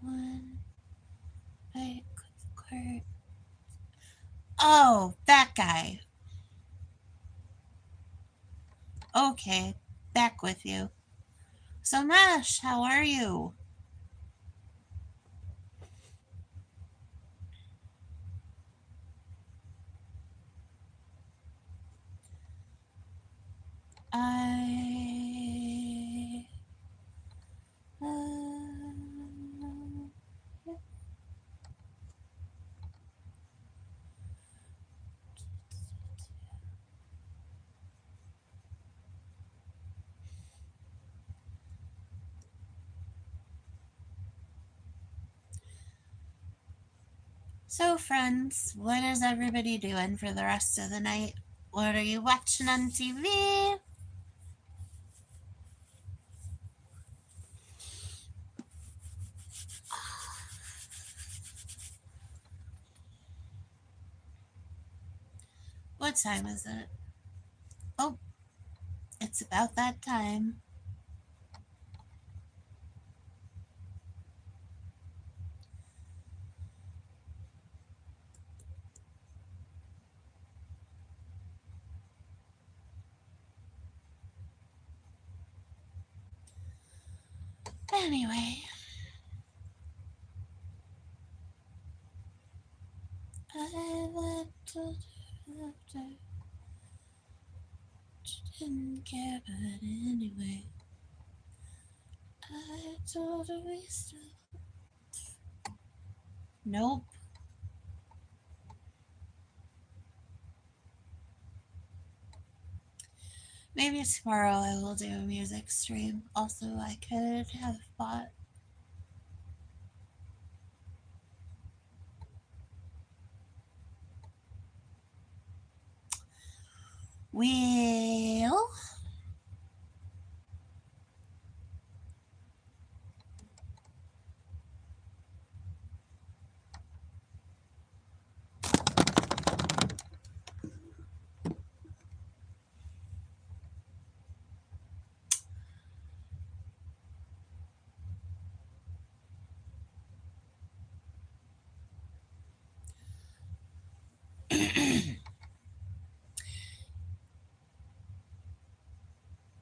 One bite cart. Oh, that guy. Okay, back with you. So, Nash, how are you? I. So, friends, what is everybody doing for the rest of the night? What are you watching on TV? What time is it? Oh, it's about that time. Anyway, I went to after didn't care, but anyway, I told her we still. Nope. Maybe tomorrow I will do a music stream. Also, I could have bought. Well,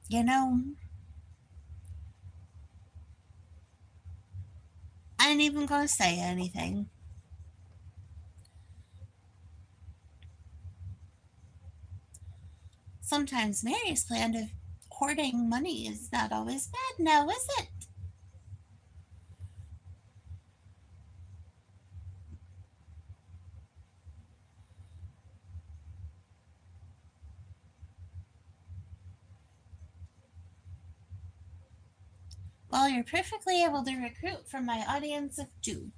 you know, I ain't even gonna say anything. Sometimes Mary's plan of hoarding money is not always bad now, is it? Well, you're perfectly able to recruit from my audience of two.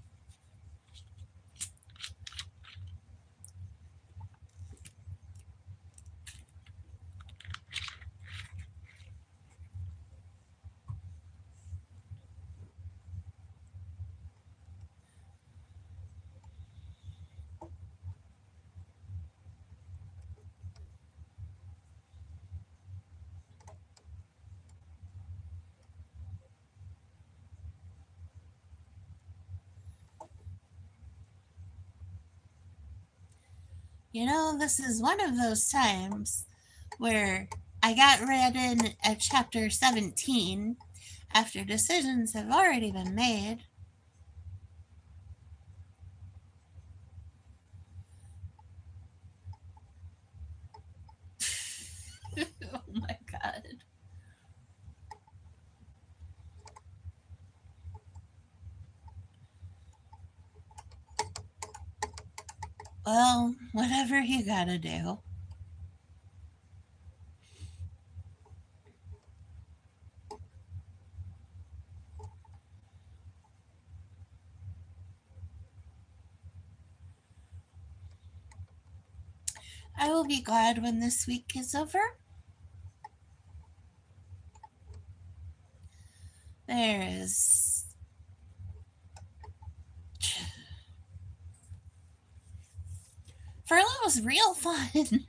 This is one of those times where I got read in at chapter 17 after decisions have already been made. Oh my god. Well, whatever you gotta do. I will be glad when this week is over. There is. Furlough was real fun.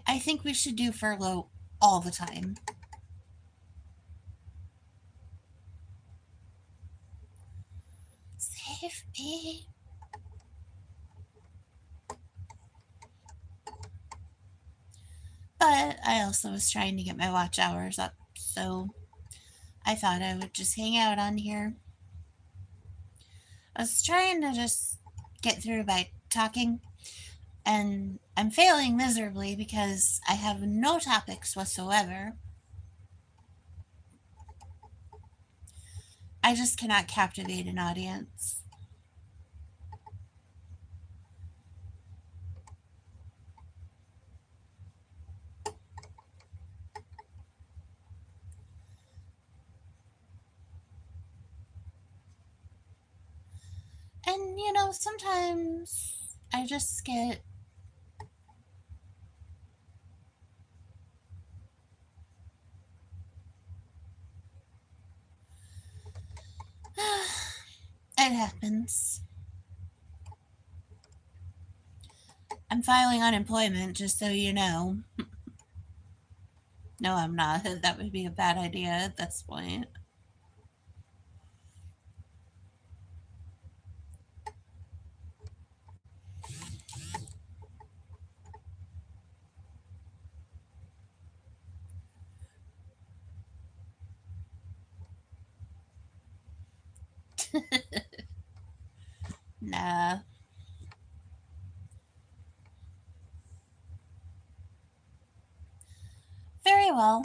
I think we should do furlough all the time. Save me. But I also was trying to get my watch hours up, so I thought I would just hang out on here. I was trying to just get through by talking, and I'm failing miserably because I have no topics whatsoever. I just cannot captivate an audience. And sometimes I just get it happens. I'm filing unemployment, just so you know. No, I'm not. That would be a bad idea at this point. Nah. Very well.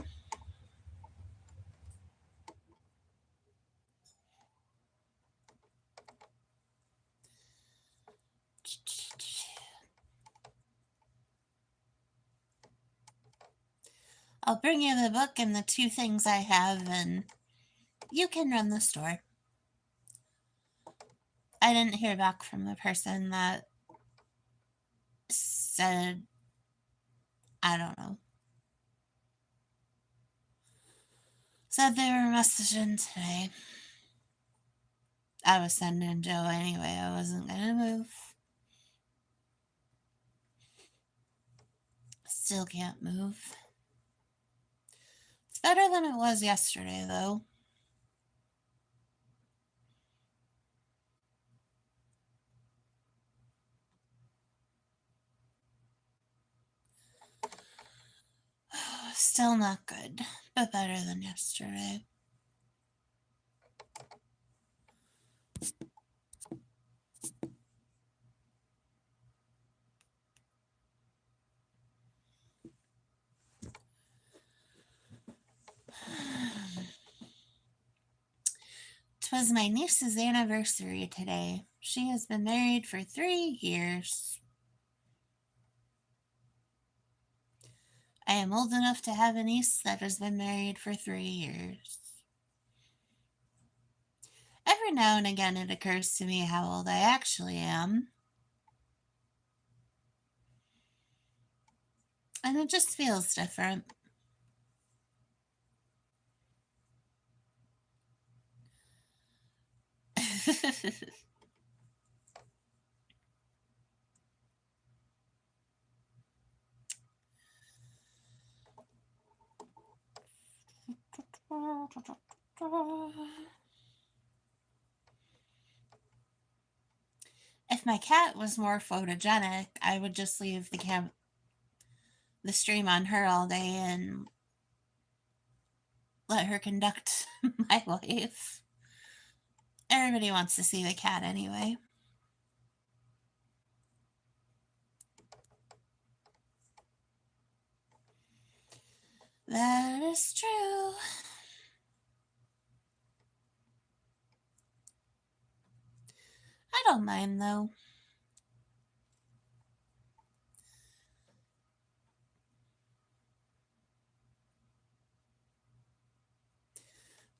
I'll bring you the book and the two things I have, and you can run the store. I didn't hear back from the person that said, I don't know, said they were messaging today. I was sending Joe anyway. I wasn't going to move. Still can't move. It's better than it was yesterday, though. Still not good, but better than yesterday. Twas my niece's anniversary today. She has been married for 3 years. I am old enough to have a niece that has been married for 3 years. Every now and again it occurs to me how old I actually am. And it just feels different. If my cat was more photogenic, I would just leave the stream on her all day and let her conduct my life. Everybody wants to see the cat anyway. That is true. I don't mind though.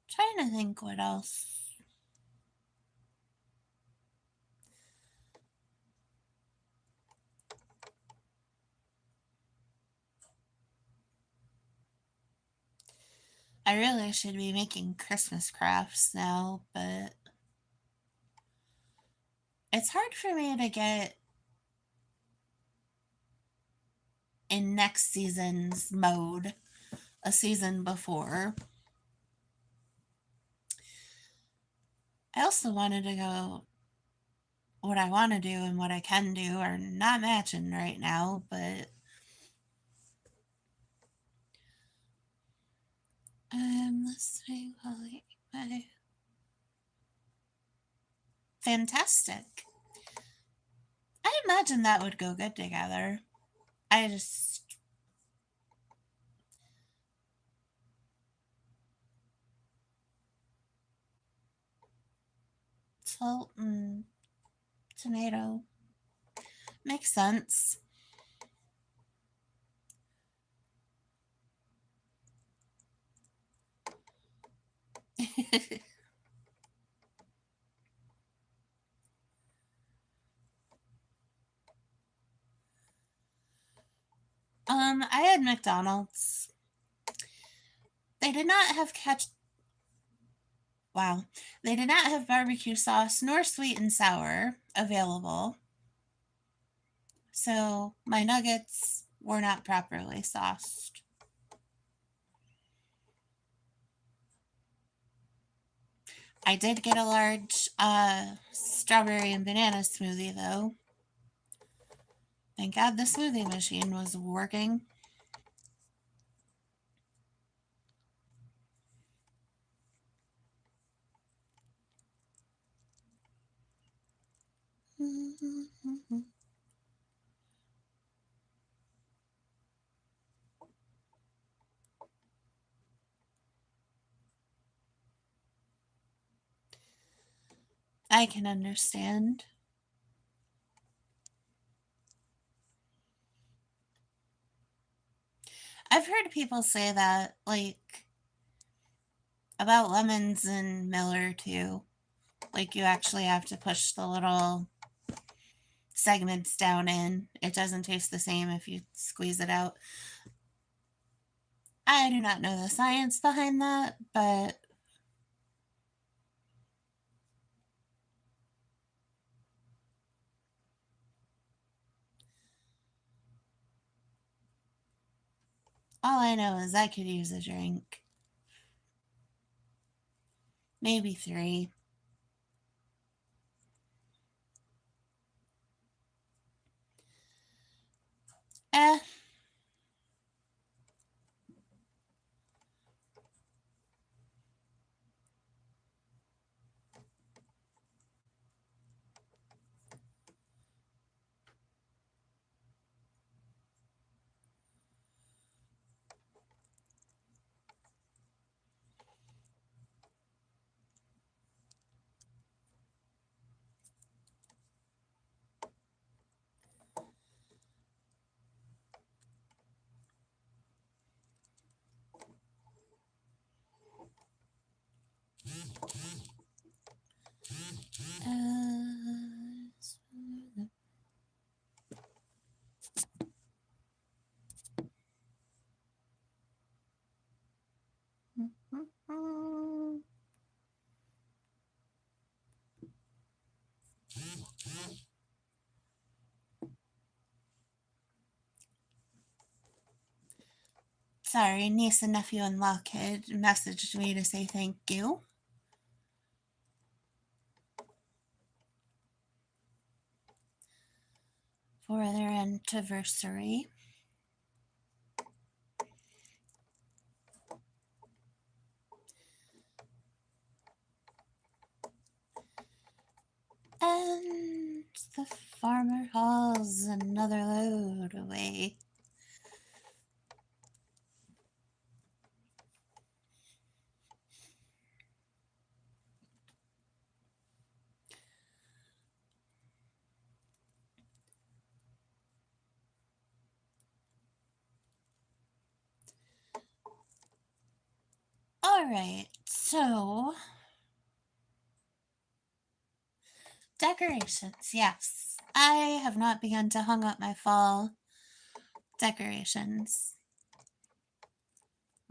Trying to think what else. I really should be making Christmas crafts now, but it's hard for me to get in next season's mode a season before. I also wanted to go. What I want to do and what I can do are not matching right now, but I'm listening while I eat my. Fantastic. I imagine that would go good together. I just. Salt and tomato. Makes sense. I had McDonald's. They did not have Wow. They did not have barbecue sauce nor sweet and sour available. So my nuggets were not properly sauced. I did get a large strawberry and banana smoothie though. Thank God the smoothie machine was working. I can understand. I've heard people say that, like, about lemons and Miller too. Like, you actually have to push the little segments down in. It doesn't taste the same if you squeeze it out. I do not know the science behind that, but all I know is I could use a drink. Maybe 3. Eh. Sorry, niece and nephew and law kid messaged me to say thank you. anniversary. And the farmer hauls another load away. All right, so decorations, yes. I have not begun to hang up my fall decorations.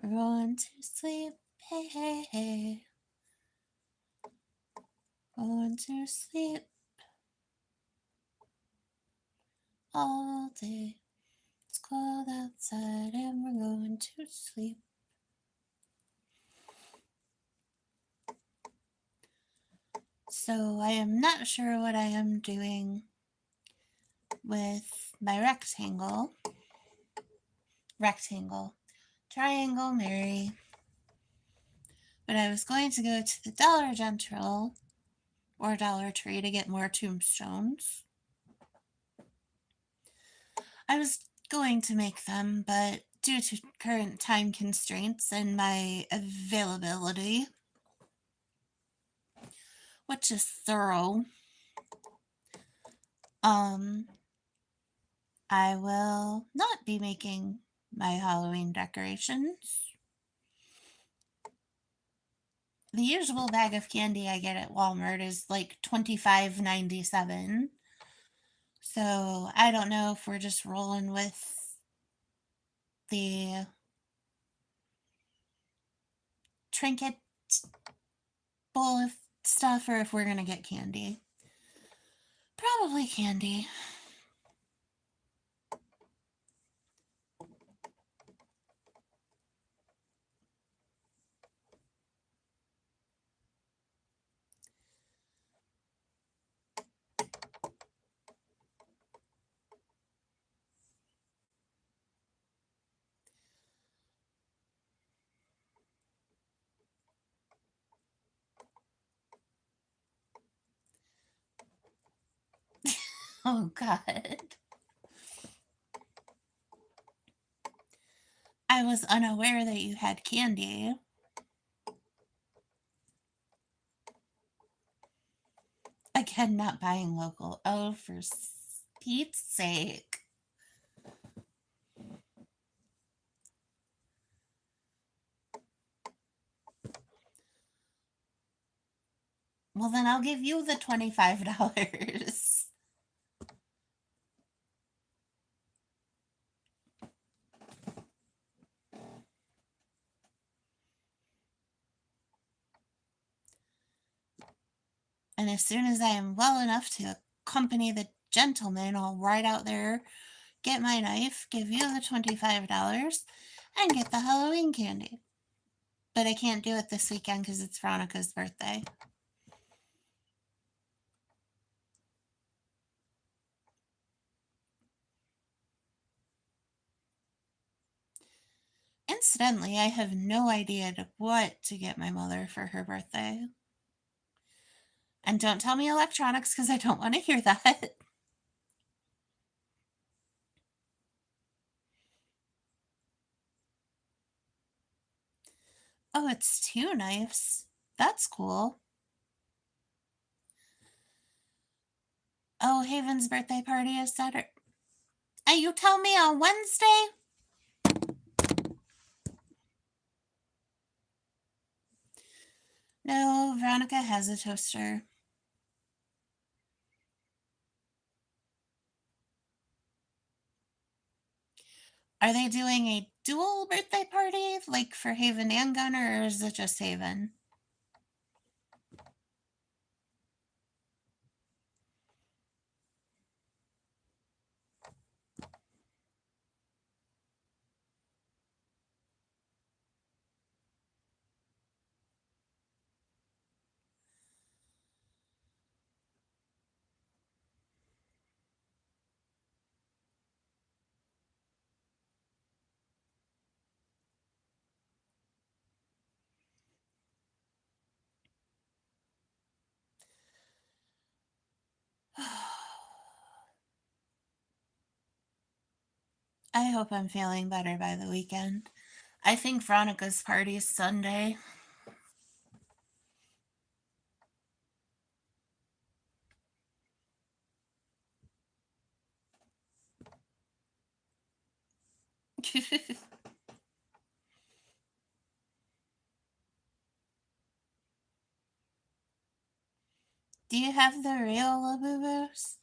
We're going to sleep, hey, hey, hey. Going to sleep all day. It's cold outside and we're going to sleep. So I am not sure what I am doing with my rectangle, triangle, Mary. But I was going to go to the Dollar General or Dollar Tree to get more tombstones. I was going to make them, but due to current time constraints and my availability, which is thorough, I will not be making my Halloween decorations. The usual bag of candy I get at Walmart is like $25.97. So I don't know if we're just rolling with the trinket bowl of stuff or if we're gonna get candy. Probably candy. Oh God. I was unaware that you had candy. Again, not buying local. Oh, for Pete's sake. Well, then I'll give you the $25. And as soon as I am well enough to accompany the gentleman, I'll ride out there, get my knife, give you the $25, and get the Halloween candy. But I can't do it this weekend because it's Veronica's birthday. Incidentally, I have no idea what to get my mother for her birthday. And don't tell me electronics because I don't want to hear that. Oh, it's 2 knives. That's cool. Oh, Haven's birthday party is Saturday. You tell me on Wednesday? No, Veronica has a toaster. Are they doing a dual birthday party, like for Haven and Gunner, or is it just Haven? I hope I'm feeling better by the weekend. I think Veronica's party is Sunday. Do you have the real Labubus?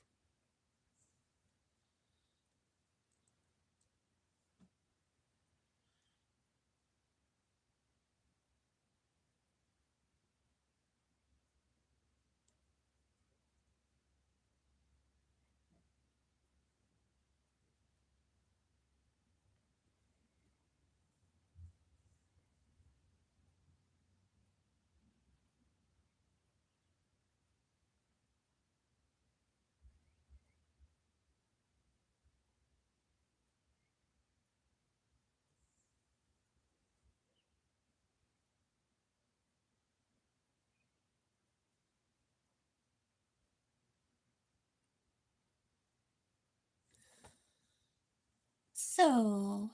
So,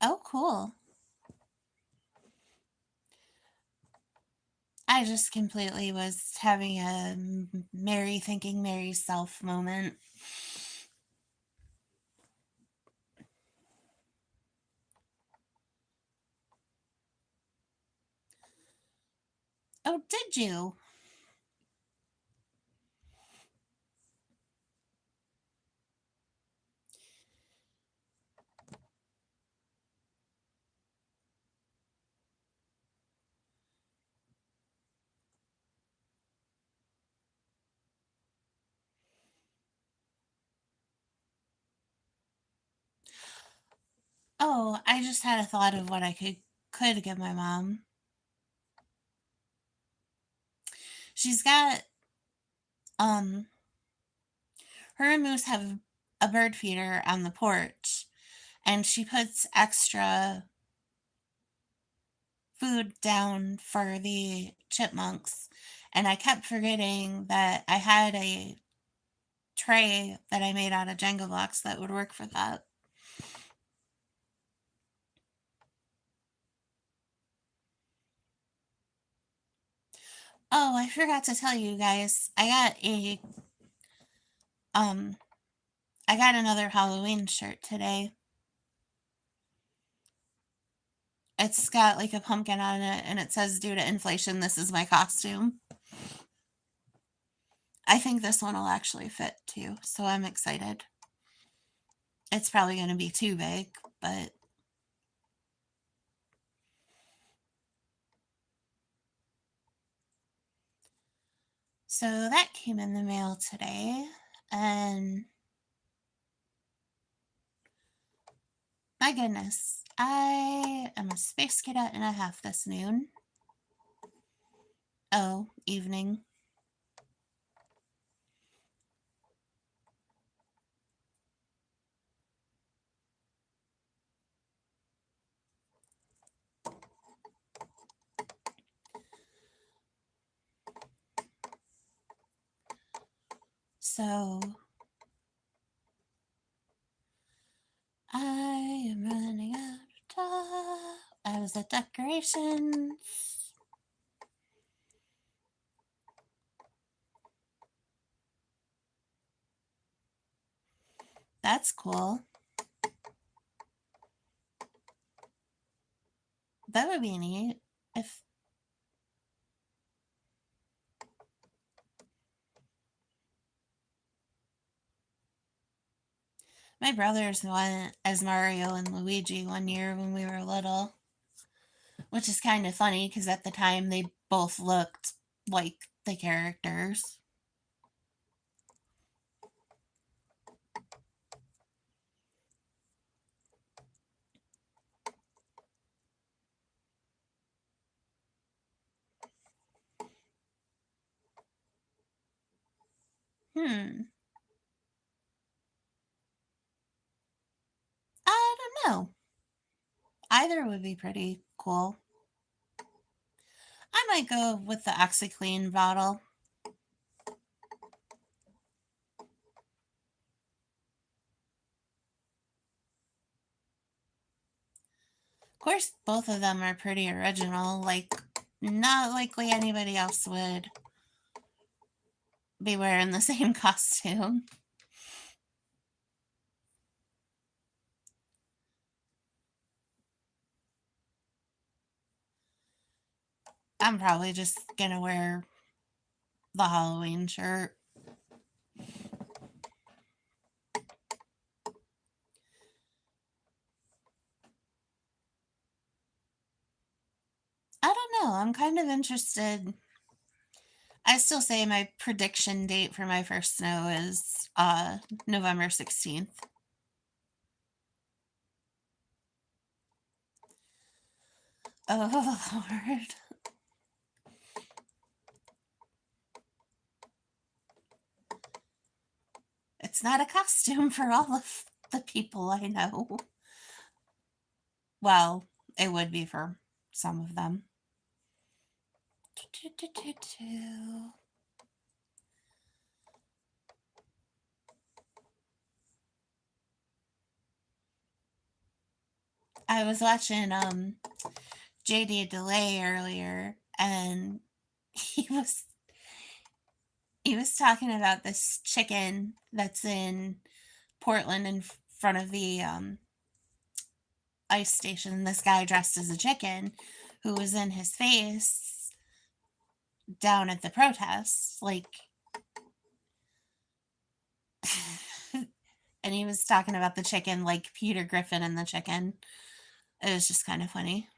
oh, cool. I just completely was having a Mary thinking Mary self moment. Oh, did you? Oh, I just had a thought of what I could give my mom. She's got um her and Moose have a bird feeder on the porch, and she puts extra food down for the chipmunks. And I kept forgetting that I had a tray that I made out of Jenga blocks that would work for that. Oh, I forgot to tell you guys. Um I got another Halloween shirt today. It's got like a pumpkin on it and it says due to inflation this is my costume. I think this one will actually fit too, so I'm excited. It's probably going to be too big, but so that came in the mail today. And my goodness, I am a space cadet and a half this noon. Oh, evening. So I am running out of the decorations. That's cool. That would be neat if my brothers went as Mario and Luigi one year when we were little, which is kind of funny because at the time they both looked like the characters. Hmm. I don't know. Either would be pretty cool. I might go with the OxyClean bottle. course, both of them are pretty original. Like, not likely anybody else would be wearing the same costume. I'm probably just gonna wear the Halloween shirt. I don't know. I'm kind of interested. I still say my prediction date for my first snow is November 16th. Oh, Lord. It's not a costume for all of the people I know. Well, it would be for some of them. I was watching JD Delay earlier, and he was he was talking about this chicken that's in Portland in front of the ice station. This guy dressed as a chicken who was in his face down at the protests, like, and he was talking about the chicken like Peter Griffin and the chicken. It was just kind of funny.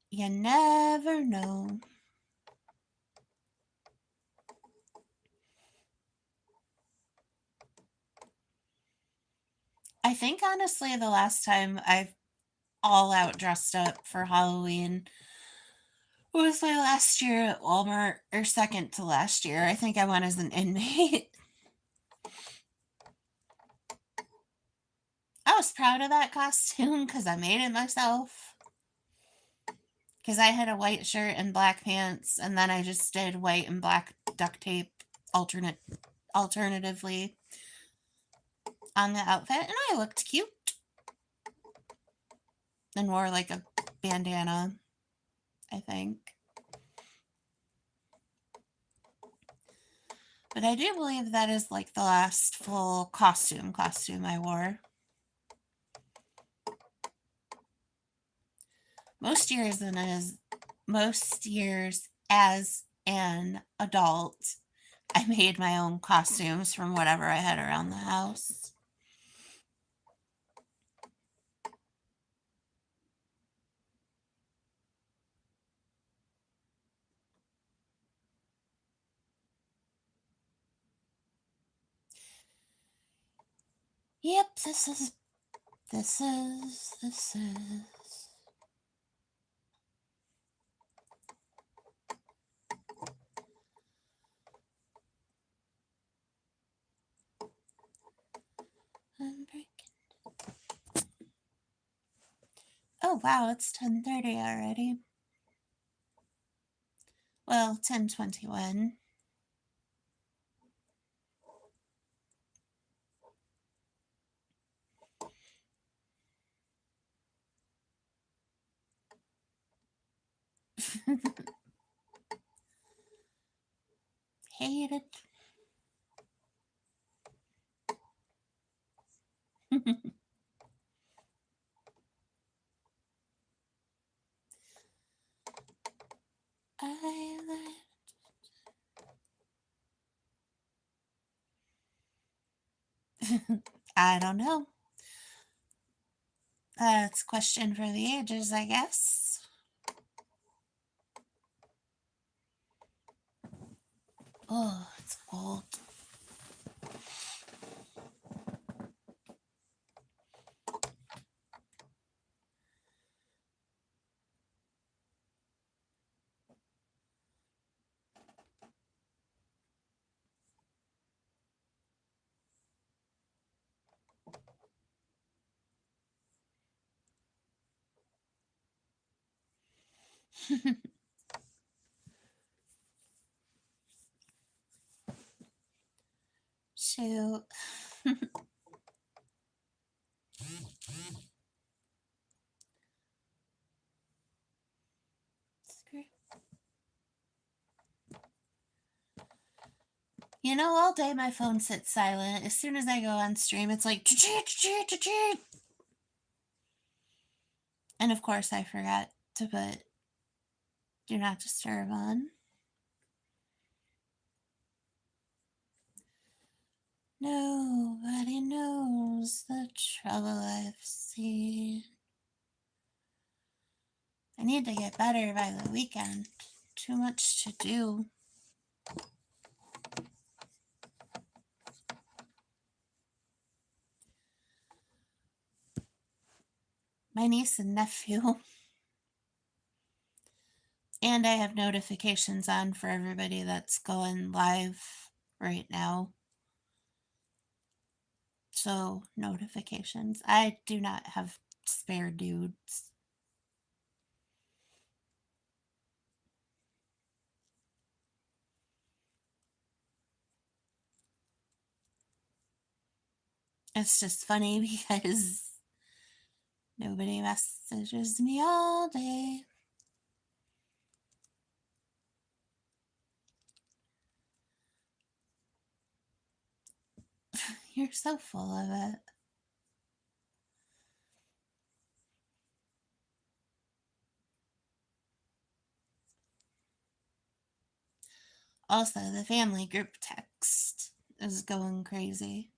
You never know. I think honestly, the last time I've all out dressed up for Halloween was my last year at Walmart, or second to last year. I think I went as an inmate. I was proud of that costume because I made it myself. Because I had a white shirt and black pants, and then I just did white and black duct tape alternatively on the outfit, and I looked cute. And wore like a bandana, I think. But I do believe that is like the last full costume I wore. Most years as an adult, I made my own costumes from whatever I had around the house. Yep, this is. I'm breaking. Oh wow, it's 10:30 already. Well, 10:21. Hate it. I don't know. That's a question for the ages, I guess. Oh, it's cold. Shoot. Screw. You know, all day my phone sits silent. As soon as I go on stream, it's like, "Cha-chee, cha-chee, cha-chee." And of course, I forgot to put do not disturb on. Nobody knows the trouble I've seen. I need to get better by the weekend. Too much to do. My niece and nephew. And I have notifications on for everybody that's going live right now. So, notifications. I do not have spare dudes. It's just funny because nobody messages me all day. You're so full of it. Also, the family group text is going crazy.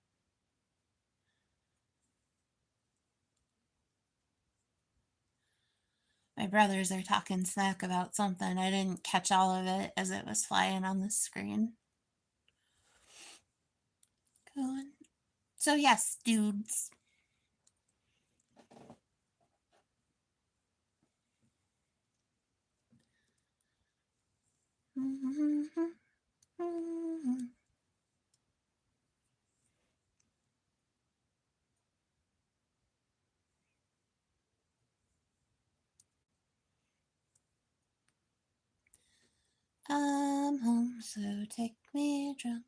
My brothers are talking smack about something. I didn't catch all of it as it was flying on the screen. Going. So, yes, dudes. I'm home, so take me drunk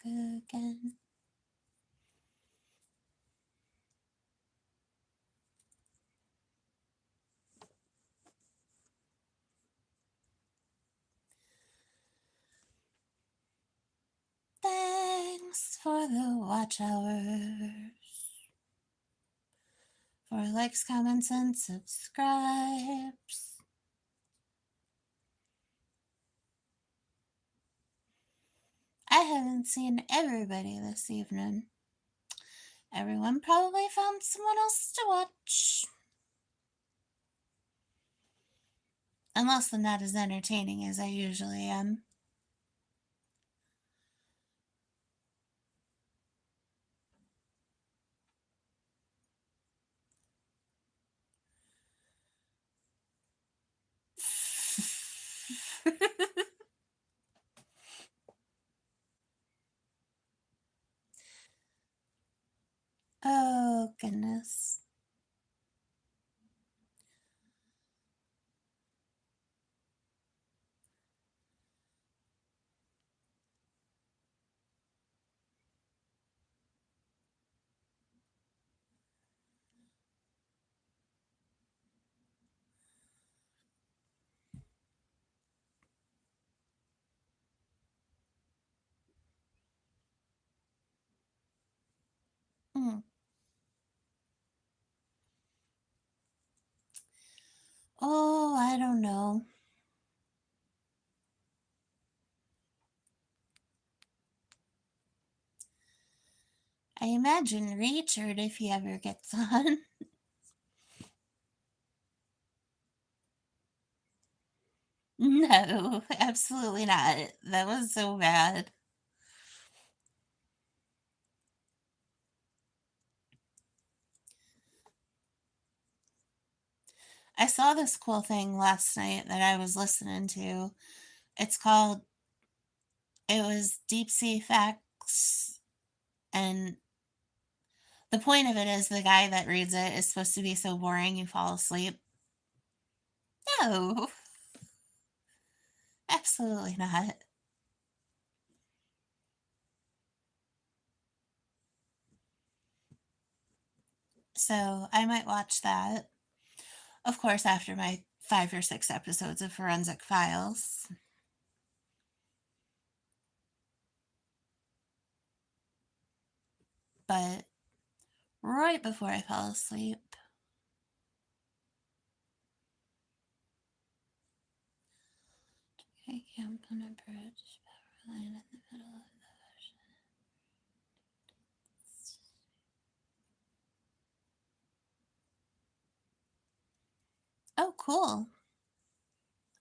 again. Thanks for the watch hours. For likes, comments, and subscribes. I haven't seen everybody this evening. Everyone probably found someone else to watch. Unless I'm not as entertaining as I usually am. Oh, goodness. Mm. Oh, I don't know. I imagine Richard if he ever gets on. No, absolutely not. That was so bad. I saw this cool thing last night that I was listening to. It's called, it was Deep Sea Facts. And the point of it is the guy that reads it is supposed to be so boring you fall asleep. No, absolutely not. So I might watch that. Of course, after my 5 or 6 episodes of Forensic Files. But right before I fell asleep, I camped on a bridge, lying in the middle of the ocean. Oh, cool.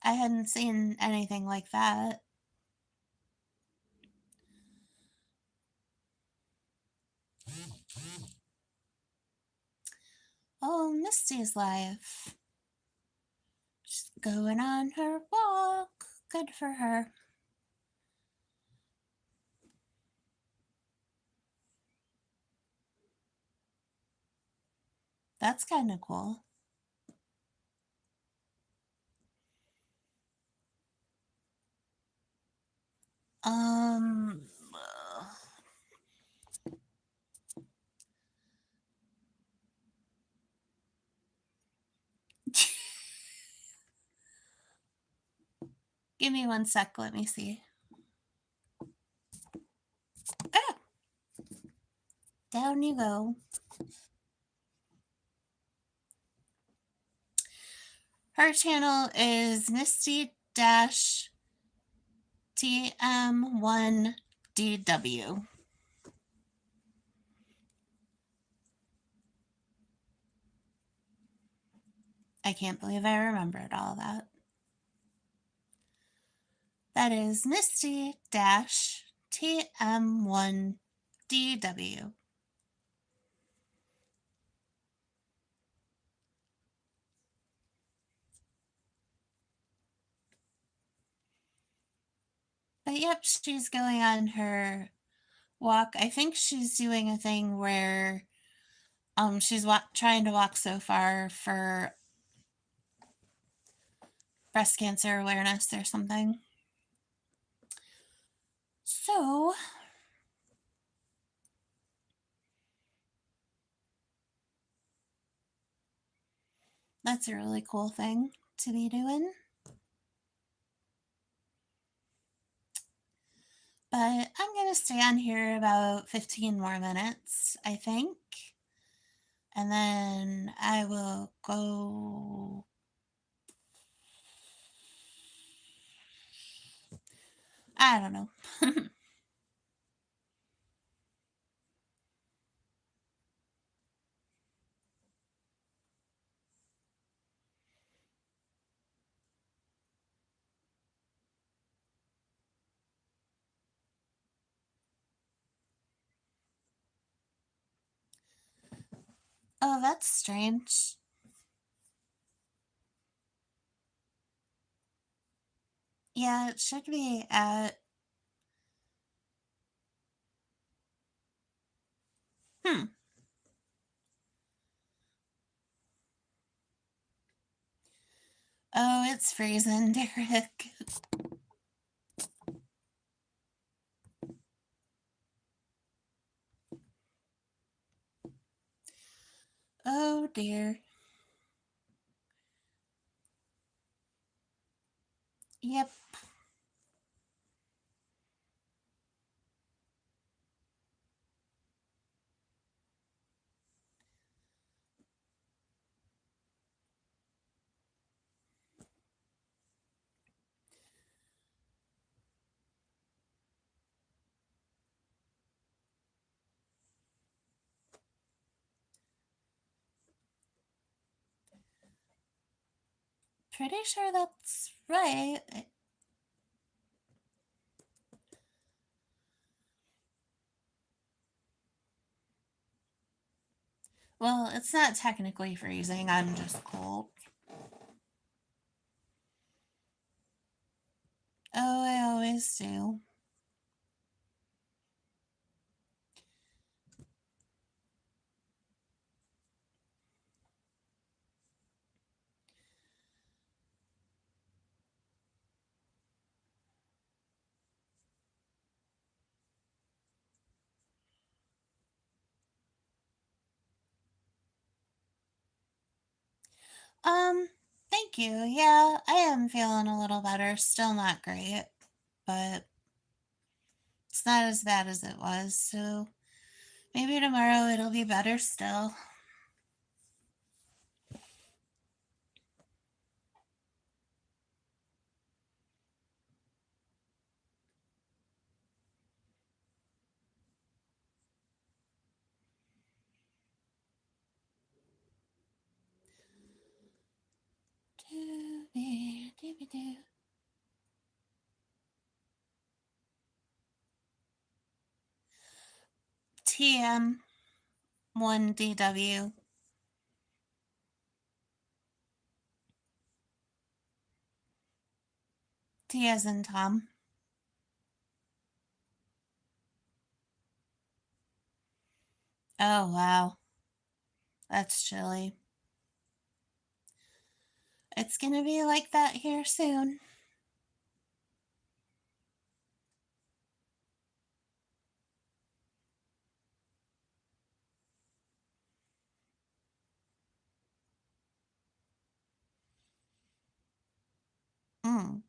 I hadn't seen anything like that. Oh, Misty's life. She's going on her walk. Good for her. That's kind of cool. Um, give me 1 sec. Let me see. Ah, down you go. Her channel is Misty Dash TM1DW. I can't believe I remembered all that. That is Misty Dash TM1DW. But yep, she's going on her walk. I think she's doing a thing where she's trying to walk so far for breast cancer awareness or something. So that's a really cool thing to be doing. But I'm going to stay on here about 15 more minutes, I think. And then I will go. I don't know. Oh, that's strange. Yeah, it should be at. Hmm. Oh, it's freezing, Derek. Oh, dear. Yep. Pretty sure that's right. Well, it's not technically freezing, I'm just cold. Oh, I always do. Thank you. Yeah, I am feeling a little better. Still not great, but it's not as bad as it was. So maybe tomorrow it'll be better still. TM1DW. T as in Tom. Oh, wow. That's chilly. It's gonna be like that here soon. Mm.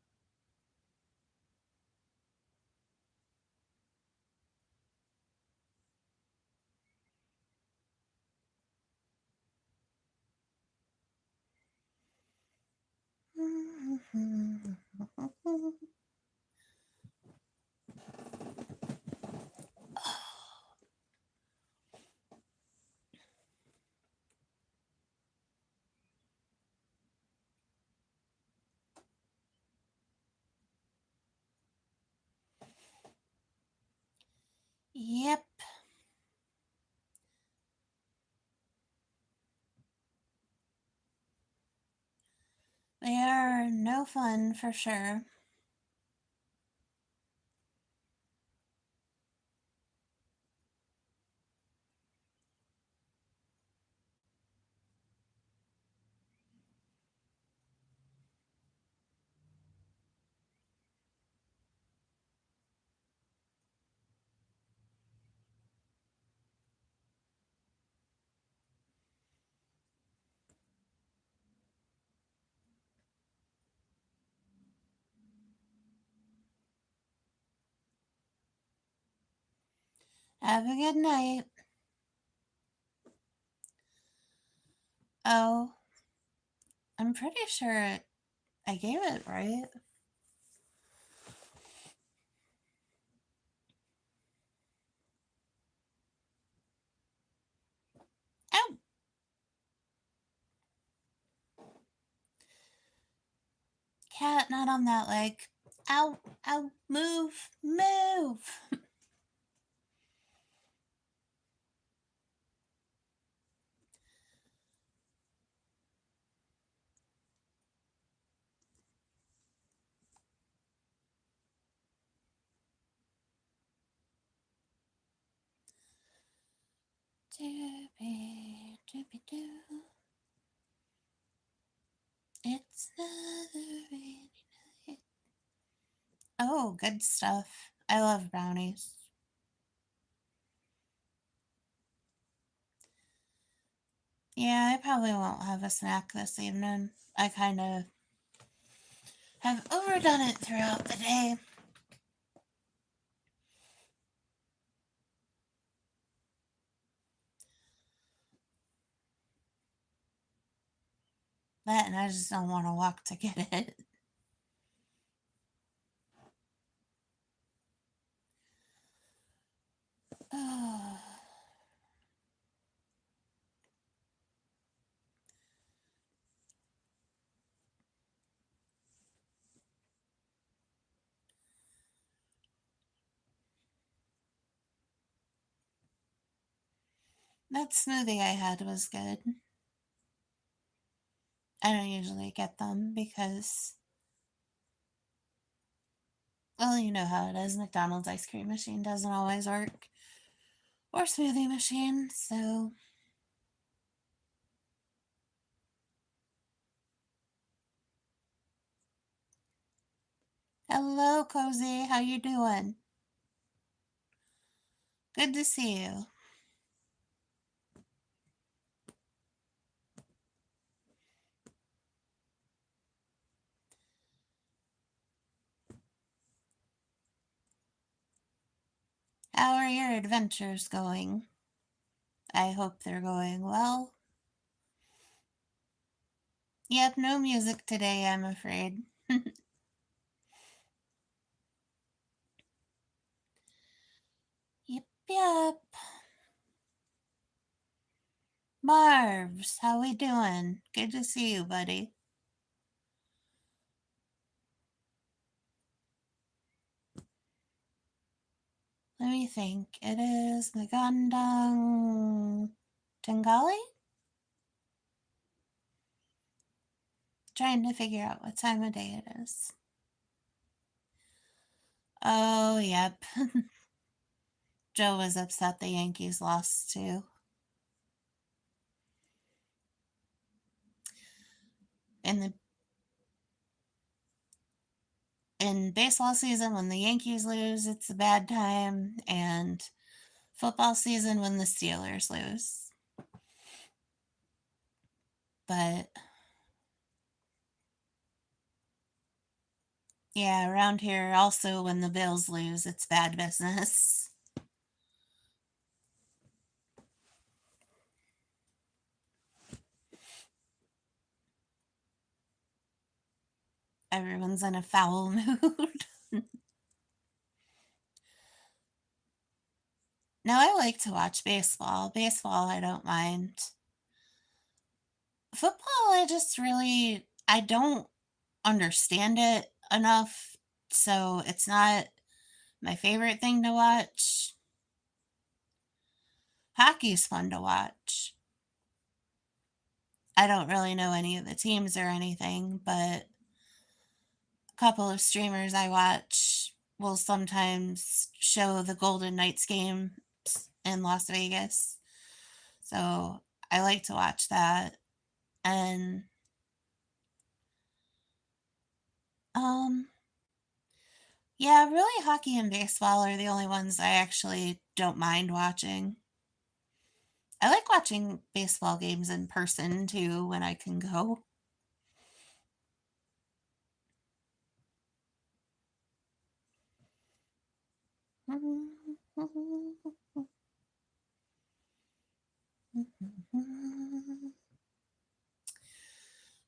Yep, they are no fun for sure. Have a good night. Oh, I'm pretty sure I gave it right. Ow! Cat, not on that leg. Ow, ow, move, move. Doobie, doobie doo. It's another rainy night. Oh, good stuff. I love brownies. Yeah, I probably won't have a snack this evening. I kind of have overdone it throughout the day. That and I just don't want to walk to get it. Oh, that smoothie I had was good. I don't usually get them because, well, you know how it is. McDonald's ice cream machine doesn't always work, or smoothie machine. So, hello, Cozy. How you doing? Good to see you. How are your adventures going? I hope they're going well. Yep, no music today, I'm afraid. Yep, yep. Marvs, how we doing? Good to see you, buddy. Let me think. It is Magandang Tengali? Trying to figure out what time of day it is. Oh, yep. Joe was upset the Yankees lost too. In baseball season, when the Yankees lose, it's a bad time, and football season when the Steelers lose. But yeah, around here also when the Bills lose, it's bad business. Everyone's in a foul mood. No, I like to watch baseball. Baseball, I don't mind. Football, I don't understand it enough, so it's not my favorite thing to watch. Hockey's fun to watch. I don't really know any of the teams or anything, but a couple of streamers I watch will sometimes show the Golden Knights game in Las Vegas. So I like to watch that. And um yeah, really hockey and baseball are the only ones I actually don't mind watching. I like watching baseball games in person too when I can go.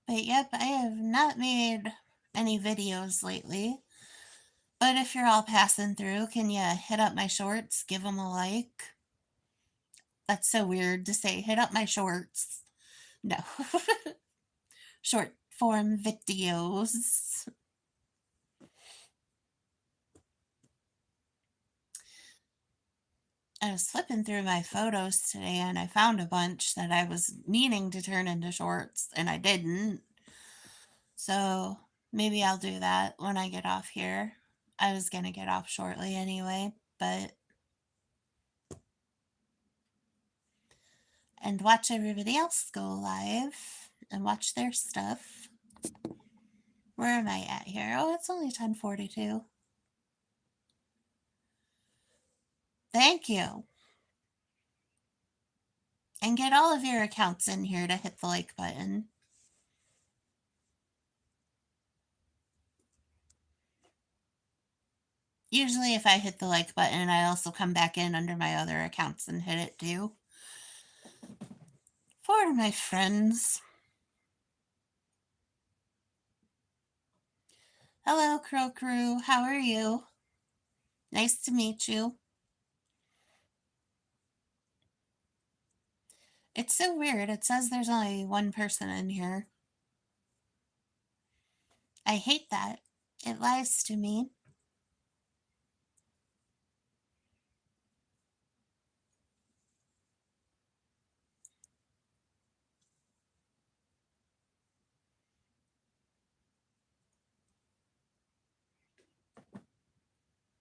But yep, I have not made any videos lately. But if you're all passing through, can you hit up my shorts? Give them a like. That's so weird to say. Hit up my shorts. No. Short form videos. I was flipping through my photos today and I found a bunch that I was meaning to turn into shorts and I didn't. So maybe I'll do that when I get off here. I was going to get off shortly anyway, but. And watch everybody else go live and watch their stuff. Where am I at here? Oh, it's only 10:42. Thank you. And get all of your accounts in here to hit the like button. Usually if I hit the like button, I also come back in under my other accounts and hit it too. For my friends. Hello, Crow Crew. How are you? Nice to meet you. It's so weird. It says there's only one person in here. I hate that. It lies to me.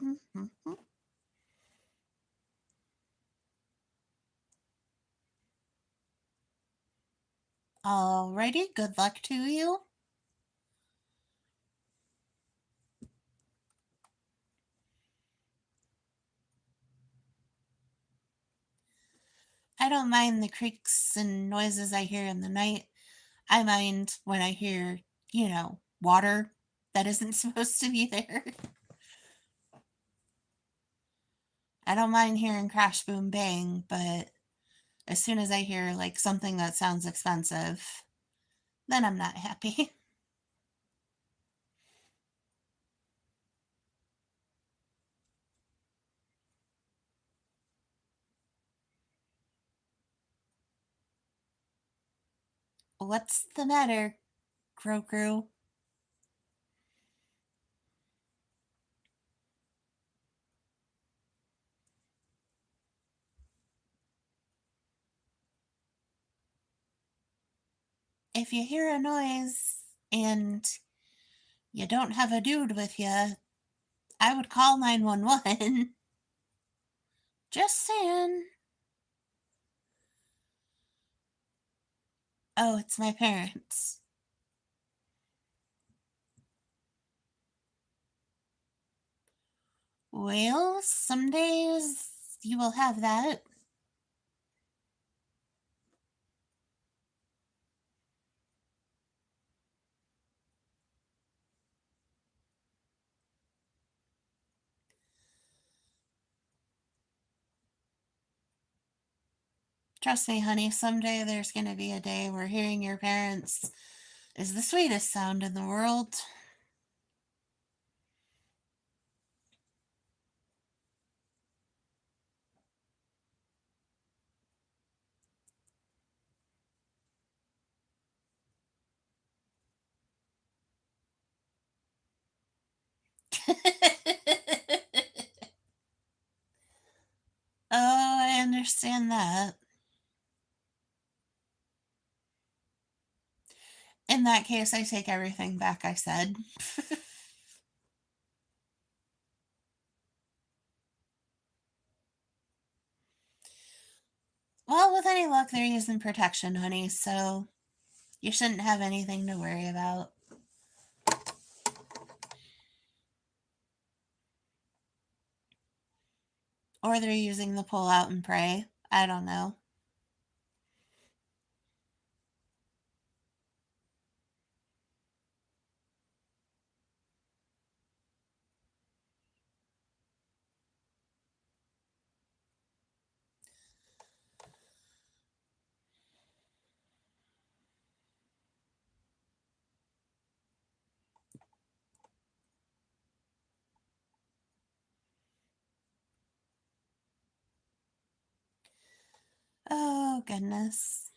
Mm-hmm. Alrighty, good luck to you. I don't mind the creaks and noises I hear in the night. I mind when I hear, water that isn't supposed to be there. I don't mind hearing crash, boom, bang, but as soon as I hear like something that sounds expensive, then I'm not happy. What's the matter, Crow? If you hear a noise and you don't have a dude with you, I would call 911. Just saying. Oh, it's my parents. Well, some days you will have that. Trust me, honey, someday there's going to be a day where hearing your parents is the sweetest sound in the world. Oh, I understand that. In that case, I take everything back I said. Well, with any luck, they're using protection, honey, so you shouldn't have anything to worry about. Or they're using the pull out and pray. I don't know. Oh, goodness.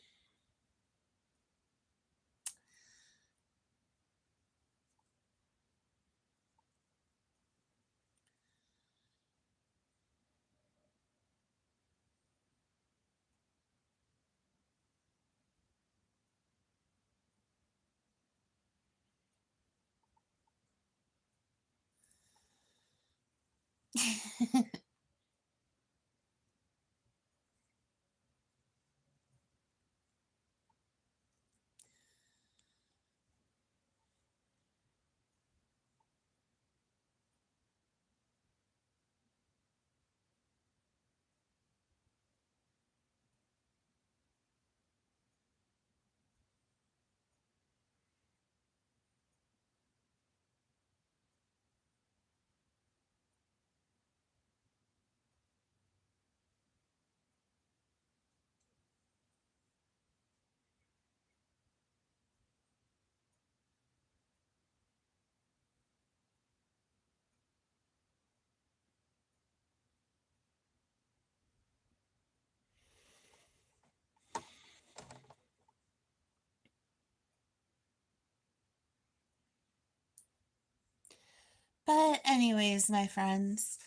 But, anyways, my friends,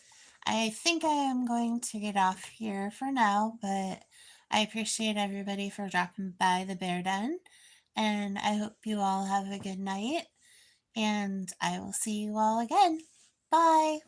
I think I am going to get off here for now, but I appreciate everybody for dropping by the Bear Den, and I hope you all have a good night, and I will see you all again. Bye.